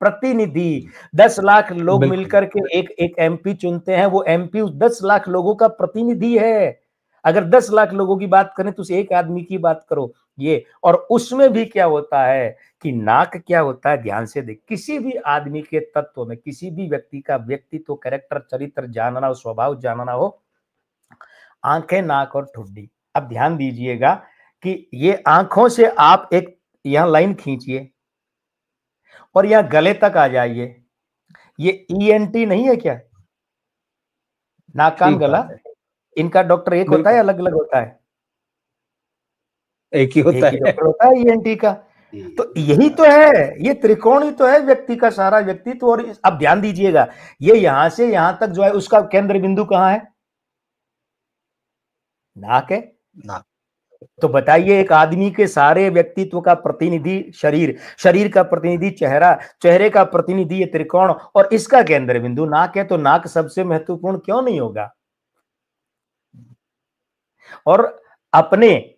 प्रतिनिधि 10 लाख लोग बिल्कुल मिलकर के एक एक एमपी चुनते हैं, वो एमपी उस 10 लाख लोगों का प्रतिनिधि है। अगर 10 लाख लोगों की बात करें तो उस एक आदमी की बात करो ये। और उसमें भी क्या होता है कि नाक क्या होता है, ध्यान से देख, किसी भी आदमी के तत्व में, किसी भी व्यक्ति का व्यक्तित्व, कैरेक्टर, चरित्र जानना हो, स्वभाव जानना हो, आंखें, नाक और ठुड्डी। अब ध्यान दीजिएगा कि ये आंखों से आप एक यहां लाइन खींचिए और यहां गले तक आ जाइए। ये ईएनटी नहीं है क्या? नाक कान ठीक गला, बात है। इनका डॉक्टर एक होता है, बिल्कुल अलग अलग होता है? एक ही एक होता ही है। डॉक्टर होता है ईएनटी का। जी तो यही तो है, ये त्रिकोण ही तो है व्यक्ति का सारा व्यक्तित्व। और अब ध्यान दीजिएगा, ये यहां से यहां तक जो है, उसका केंद्र बिंदु कहां है? नाक है। ना। तो बताइए, एक आदमी के सारे व्यक्तित्व का प्रतिनिधि शरीर, शरीर का प्रतिनिधि चेहरा, चेहरे का प्रतिनिधि ये त्रिकोण, और इसका केंद्र बिंदु नाक है, तो नाक सबसे महत्वपूर्ण क्यों नहीं होगा? और अपने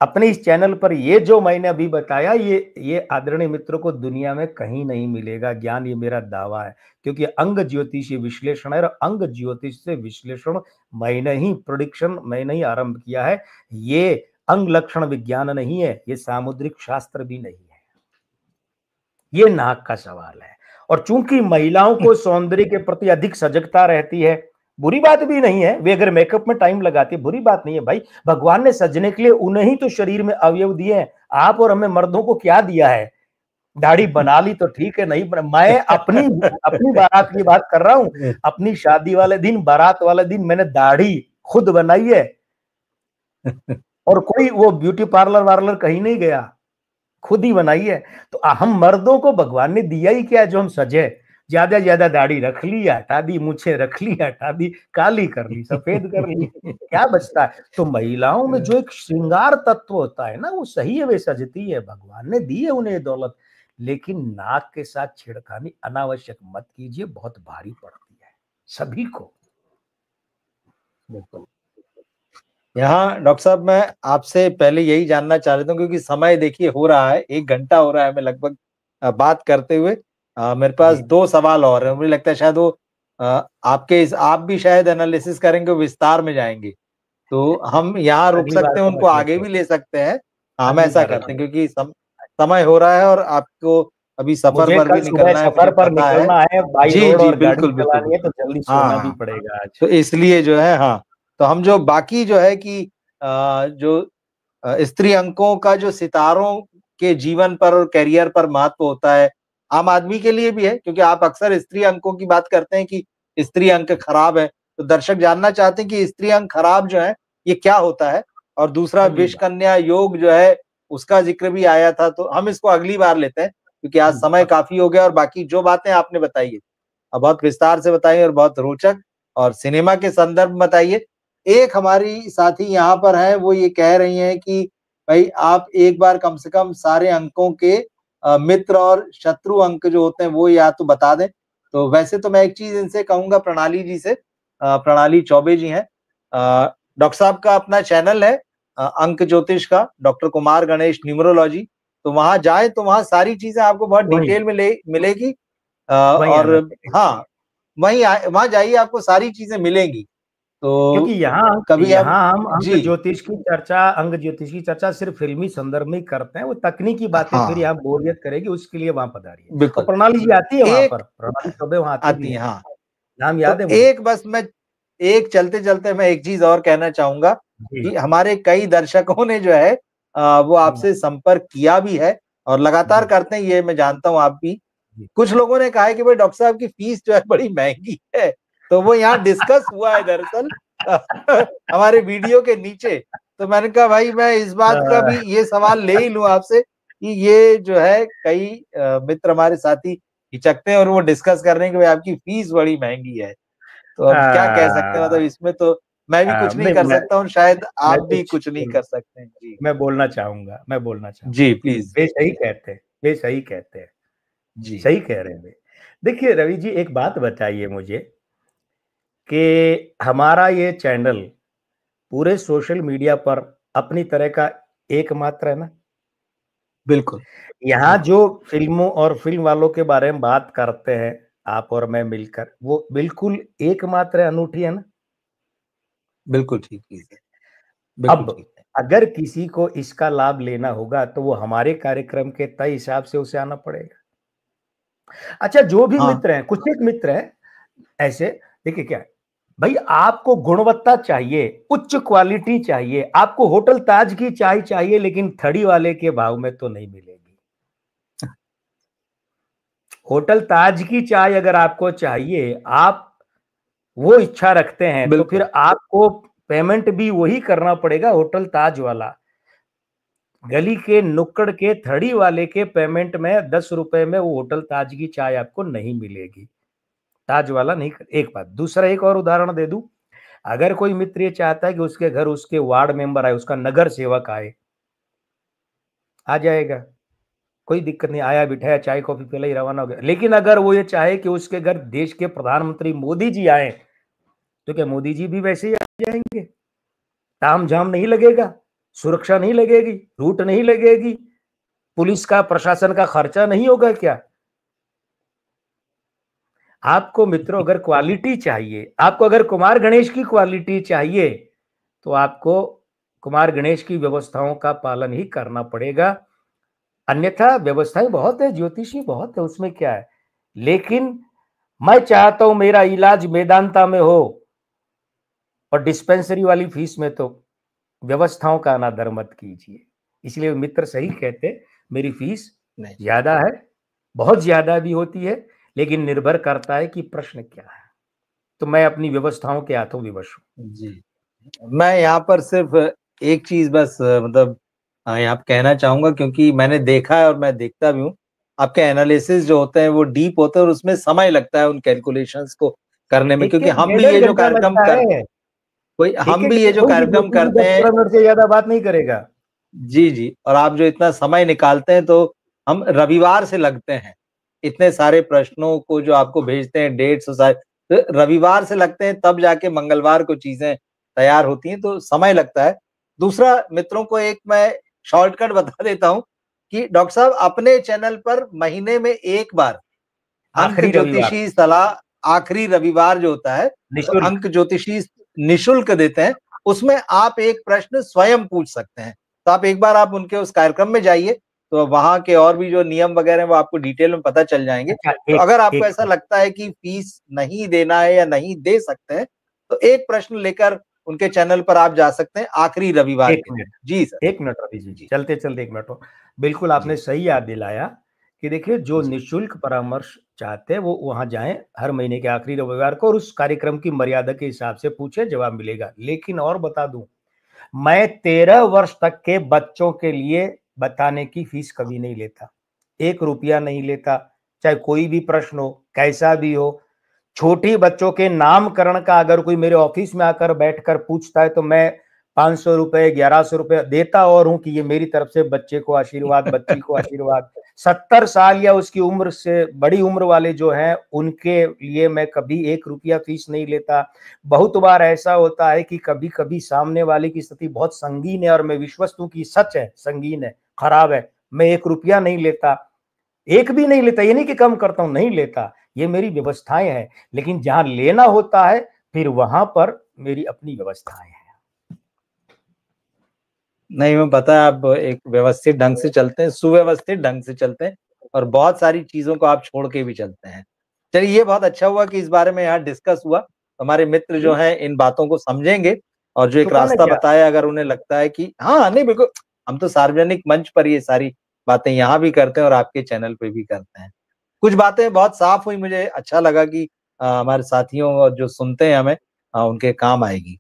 अपने इस चैनल पर ये जो मैंने अभी बताया, ये आदरणीय मित्रों को दुनिया में कहीं नहीं मिलेगा ज्ञान, ये मेरा दावा है। क्योंकि अंग ज्योतिषी विश्लेषण है, और अंग ज्योतिष से विश्लेषण मैंने ही प्रोडिक्शन मैंने ही आरंभ किया है। ये अंग लक्षण विज्ञान नहीं है, ये सामुद्रिक शास्त्र भी नहीं है, ये नाक का सवाल है। और चूंकि महिलाओं को सौंदर्य के प्रति अधिक सजगता रहती है, बुरी बात भी नहीं है, वे अगर मेकअप में टाइम लगाती है, बुरी बात नहीं है भाई। भगवान ने सजने के लिए उन्हें ही तो शरीर में अवयव दिए हैं। आप और हमें मर्दों को क्या दिया है? दाढ़ी बना ली तो ठीक है, नहीं बना, मैं अपनी अपनी बारात की बात कर रहा हूं। अपनी शादी वाले दिन, बारात वाले दिन मैंने दाढ़ी खुद बनाई है, और कोई वो ब्यूटी पार्लर वार्लर कहीं नहीं गया, खुद ही बनाई है। तो हम मर्दों को भगवान ने दिया ही क्या है जो हम सजे? ज्यादा ज्यादा दाढ़ी रख ली, हटा दी, मूछें रख ली, हटा दी, काली कर ली, सफेद कर ली, क्या बचता है? तो महिलाओं में जो एक श्रृंगार तत्व होता है ना, वो सही है, वे सजती है, भगवान ने दी है उन्हें ये दौलत। लेकिन नाक के साथ छिड़खानी अनावश्यक मत कीजिए, बहुत भारी पड़ती है सभी को। बिल्कुल। यहाँ डॉक्टर साहब मैं आपसे पहले यही जानना चाह रहा हूँ, क्योंकि समय देखिए हो रहा है, 1 घंटा हो रहा है हमें लगभग बात करते हुए। मेरे पास जी 2 सवाल और हैं, मुझे लगता है शायद वो आप भी शायद एनालिसिस करेंगे, विस्तार में जाएँगे। तो हम यहाँ रुक अगली बार सकते हैं, उनको समझ आगे लेते भी हैं, ले सकते हैं। हम अगली ऐसा बार करते हैं, रखेंगे। क्योंकि समय हो रहा है और आपको अभी सफ़र मुझे पर कल भी सुबह निकलना है, सफर मुझे पर पता है। निकलना है, बाई जी, रोड, जी, और गाड़ी बिल्कुल, बिल्कुल, चलानी है, बिल्कुल। तो जल्दी हाँ, सोना भी हाँ। पड़ेगा आज। तो इसलिए जो है हाँ, तो हम जो बाकी जो है कि जो स्त्री अंकों का जो सितारों के जीवन पर और करियर पर महत्व होता है, आम आदमी के लिए भी है, क्योंकि आप अक्सर स्त्री अंकों की बात करते हैं कि स्त्री अंक खराब है, तो दर्शक जानना चाहते हैं कि स्त्री अंक खराब जो है, ये क्या होता है? और दूसरा अगली विष बार, कन्या योग जो है, उसका ज़िक्र भी आया था, तो हम इसको अगली बार लेते हैं, क्योंकि आज जी समय काफ़ी हो गया और बाकी जो बातें आपने बताई है, बहुत विस्तार से बताई और बहुत रोचक, और सिनेमा के संदर्भ में बताइए। एक हमारी साथी यहाँ पर हैं, वो ये कह रही हैं कि भाई आप एक बार कम से कम सारे अंकों के मित्र और शत्रु अंक जो होते हैं वो या तो बता दें। तो वैसे तो मैं एक चीज़ इनसे कहूँगा, प्रणाली जी से, प्रणाली चौबे जी हैं। डॉक्टर साहब का अपना चैनल है अंक ज्योतिष का, डॉक्टर कुमार गणेश न्यूमरोलॉजी। तो वहाँ जाएँ तो वहाँ सारी चीज़ें आपको बहुत वही डिटेल में ले मिलेगी। वही और आना चाहिए। हाँ, वहाँ जाइए, आपको सारी चीज़ें मिलेंगी। क्योंकि तो कभी हम यहाँ हम अंक जी, ज्योतिष की चर्चा, अंग ज्योतिष की चर्चा सिर्फ फिल्मी संदर्भ में ही करते हैं। वो तकनीकी बातें फिर हाँ, यहाँ बोरियत करेगी, उसके लिए वहां पधारिए। और बिल्कुल। प्रणाली जी आती है वहां एक पर, प्रणाली चौबे वहां आती भी आती है, है, हाँ। नाम तो याद है मुझे। एक बस मैं एक चलते-चलते मैं एक चीज़ और कहना चाहूँगा जी कि हमारे कई दर्शकों ने जो है वो हाँ, आपसे संपर्क किया भी है और लगातार जी करते हैं, ये मैं जानता हूँ आप भी। कुछ लोगों ने कहा है कि भाई डॉक्टर साहब की फीस जो है बड़ी महंगी है, तो वो यहाँ डिस्कस हुआ है दरअसल हमारे वीडियो के नीचे। तो मैंने कहा भाई मैं इस बात का भी ये सवाल ले ही लूं आपसे कि ये जो है कई मित्र हमारे साथी हिचकते हैं और वो डिस्कस कर रहे हैं कि भाई आपकी फीस बड़ी महंगी है। तो अब क्या कह सकते हैं, मतलब इसमें तो मैं भी कुछ नहीं नहीं, कर सकता हूँ, शायद मैं आप भी कुछ कुछ नहीं कर सकते हैं। जी मैं बोलना चाहूंगा, मैं बोलना चाहूंगा। जी प्लीज। वे सही कहते हैं, वे सही कहते हैं, जी सही कह रहे हैं वे। देखिए रवि जी, एक बात बताइए मुझे कि हमारा ये चैनल पूरे सोशल मीडिया पर अपनी तरह का एकमात्र है ना? बिल्कुल यहाँ बिल्कुल जो फिल्मों और फिल्म वालों के बारे में बात करते हैं आप और मैं मिलकर, वो बिल्कुल एकमात्र अनूठी है ना? बिल्कुल ठीक चीज है, बिल्कुल अब ठीक है। अगर किसी को इसका लाभ लेना होगा तो वो हमारे कार्यक्रम के तय हिसाब से उसे आना पड़ेगा। अच्छा, जो भी हाँ मित्र हैं, कुछ एक मित्र हैं ऐसे, देखिए क्या है भाई, आपको गुणवत्ता चाहिए, उच्च क्वालिटी चाहिए, आपको होटल ताज की चाय चाहिए, लेकिन थड़ी वाले के भाव में तो नहीं मिलेगी। होटल ताज की चाय अगर आपको चाहिए, आप वो इच्छा रखते हैं, तो फिर बिल्कुल आपको पेमेंट भी वही करना पड़ेगा, होटल ताज वाला। गली के नुक्कड़ के थड़ी वाले के पेमेंट में 10 रुपए में वो होटल ताज की चाय आपको नहीं मिलेगी। ताज वाला नहीं कर, एक बात। दूसरा एक और उदाहरण दे दूं, अगर कोई मित्र ये चाहता है कि उसके घर उसके वार्ड मेंबर आए, उसका नगर सेवक आए, आ जाएगा, कोई दिक्कत नहीं, आया बिठाया चाय कॉफी पिला ही रवाना हो गया। लेकिन अगर वो ये चाहे कि उसके घर देश के प्रधानमंत्री मोदी जी आए, तो क्या मोदी जी भी वैसे ही आ जाएंगे? ताम झाम नहीं लगेगा, सुरक्षा नहीं लगेगी, रूट नहीं लगेगी, पुलिस का प्रशासन का खर्चा नहीं होगा क्या? आपको मित्रों अगर क्वालिटी चाहिए, आपको अगर कुमार गणेश की क्वालिटी चाहिए, तो आपको कुमार गणेश की व्यवस्थाओं का पालन ही करना पड़ेगा। अन्यथा व्यवस्थाएं बहुत है, ज्योतिषी बहुत है, उसमें क्या है। लेकिन मैं चाहता हूं मेरा इलाज मेदांता में हो, और डिस्पेंसरी वाली फीस में तो व्यवस्थाओं का अनादर मत कीजिए। इसलिए मित्र सही कहते, मेरी फीस नहीं। ज्यादा है, बहुत ज्यादा भी होती है, लेकिन निर्भर करता है कि प्रश्न क्या है। तो मैं अपनी व्यवस्थाओं के हाथों विवश हूं। जी मैं यहाँ पर सिर्फ एक चीज बस मतलब यहाँ पे कहना चाहूंगा, क्योंकि मैंने देखा है और मैं देखता भी हूँ, आपके एनालिसिस जो होते हैं वो डीप होते हैं और उसमें समय लगता है उन कैलकुलेशंस को करने में, एक क्योंकि एक हम डेढ़ भी ये डेढ़ जो घंटा कार्यक्रम लगता कर है। कोई एक हम एक भी ये जो कोई भी कार्यक्रम ज्योतिषी करते हैं 10-15 मिनट से ज्यादा बात नहीं करेगा। जी, जी। और आप जो इतना समय निकालते हैं, तो हम रविवार से लगते हैं। इतने सारे प्रश्नों को जो आपको भेजते हैं, डेट्स और सारे, तो रविवार से लगते हैं, तब जाके मंगलवार को चीज़ें तैयार होती हैं, तो समय लगता है। दूसरा, मित्रों को एक मैं शॉर्टकट बता देता हूँ कि डॉक्टर साहब अपने चैनल पर महीने में 1 बार अंक आखिरी रविवार ज्योतिषी सलाह आखिरी रविवार जो होता है, तो निःशुल्क। अंक ज्योतिषी निःशुल्क देते हैं। उसमें आप एक प्रश्न स्वयं पूछ सकते हैं। तो आप एक बार आप उनके उस कार्यक्रम में जाइए, तो वहाँ के और भी जो नियम वगैरह हैं वो आपको डिटेल में पता चल जाएँगे। अच्छा, तो एक अगर आपको एक ऐसा लगता है कि फीस नहीं देना है या नहीं दे सकते हैं, तो एक प्रश्न लेकर उनके चैनल पर आप जा सकते हैं आखिरी रविवार एक के दिन। मिनट, जी सर। 1 मिनट रवि जी, जी, चलते-चलते 1 मिनट और। बिल्कुल आपने जी, सही याद दिलाया कि देखिए, जो जी। निःशुल्क परामर्श चाहते हैं वो वहाँ जाएँ हर महीने के आखिरी रविवार को, और उस कार्यक्रम की मर्यादा के हिसाब से पूछें, जवाब मिलेगा। लेकिन और बता दूँ, मैं 13 वर्ष तक के बच्चों के लिए बताने की फीस कभी नहीं लेता। 1 रुपया नहीं लेता, चाहे कोई भी प्रश्न हो, कैसा भी हो। छोटी बच्चों के नामकरण का अगर कोई मेरे ऑफिस में आकर बैठकर पूछता है, तो मैं 500 रुपए, 1100 रुपए देता और हूं कि ये मेरी तरफ से बच्चे को आशीर्वाद, बच्ची को आशीर्वाद। 70 साल या उसकी उम्र से बड़ी उम्र वाले जो हैं, उनके लिए मैं कभी 1 रुपया फीस नहीं लेता। बहुत बार ऐसा होता है कि कभी-कभी सामने वाले की स्थिति बहुत संगीन है और मैं विश्वस्त हूँ कि सच है, संगीन है, खराब है, मैं 1 रुपया नहीं लेता। एक भी नहीं लेता, ये नहीं कि कम करता हूं, नहीं लेता। ये मेरी व्यवस्थाएं हैं, लेकिन जहां लेना होता है, फिर वहां पर मेरी अपनी व्यवस्थाएं हैं। नहीं, हमें पता है आप एक व्यवस्थित ढंग से चलते हैं, सुव्यवस्थित ढंग से चलते हैं और बहुत सारी चीज़ों को आप छोड़ के भी चलते हैं। चलिए, ये बहुत अच्छा हुआ कि इस बारे में यहाँ डिस्कस हुआ। हमारे मित्र जो हैं इन बातों को समझेंगे और जो एक छुपाना रास्ता क्या? बताया, अगर उन्हें लगता है कि हाँ, नहीं बिल्कुल, हम तो सार्वजनिक मंच पर ये सारी बातें यहाँ भी करते हैं और आपके चैनल पे भी करते हैं। कुछ बातें बहुत साफ हुई, मुझे अच्छा लगा कि हमारे साथियों और जो सुनते हैं हमें उनके काम आएगी।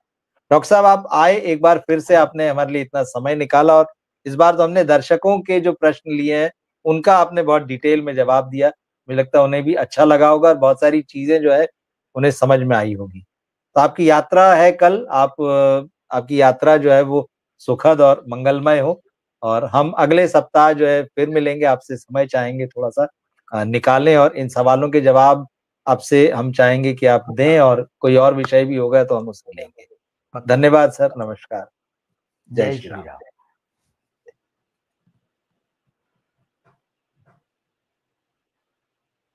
डॉक्टर साहब आप आए एक बार फिर से, आपने हमारे लिए इतना समय निकाला और इस बार तो हमने दर्शकों के जो प्रश्न लिए हैं, उनका आपने बहुत डिटेल में जवाब दिया। मुझे लगता है उन्हें भी अच्छा लगा होगा और बहुत सारी चीज़ें जो है उन्हें समझ में आई होगी। तो आपकी यात्रा है कल, आपकी यात्रा जो है वो सुखद और मंगलमय हो और हम अगले सप्ताह जो है फिर मिलेंगे, आपसे समय चाहेंगे थोड़ा-सा निकालें और इन सवालों के जवाब आपसे हम चाहेंगे कि आप दें और कोई और विषय भी होगा तो हम उसको लेंगे। धन्यवाद सर, नमस्कार। जय श्री राम।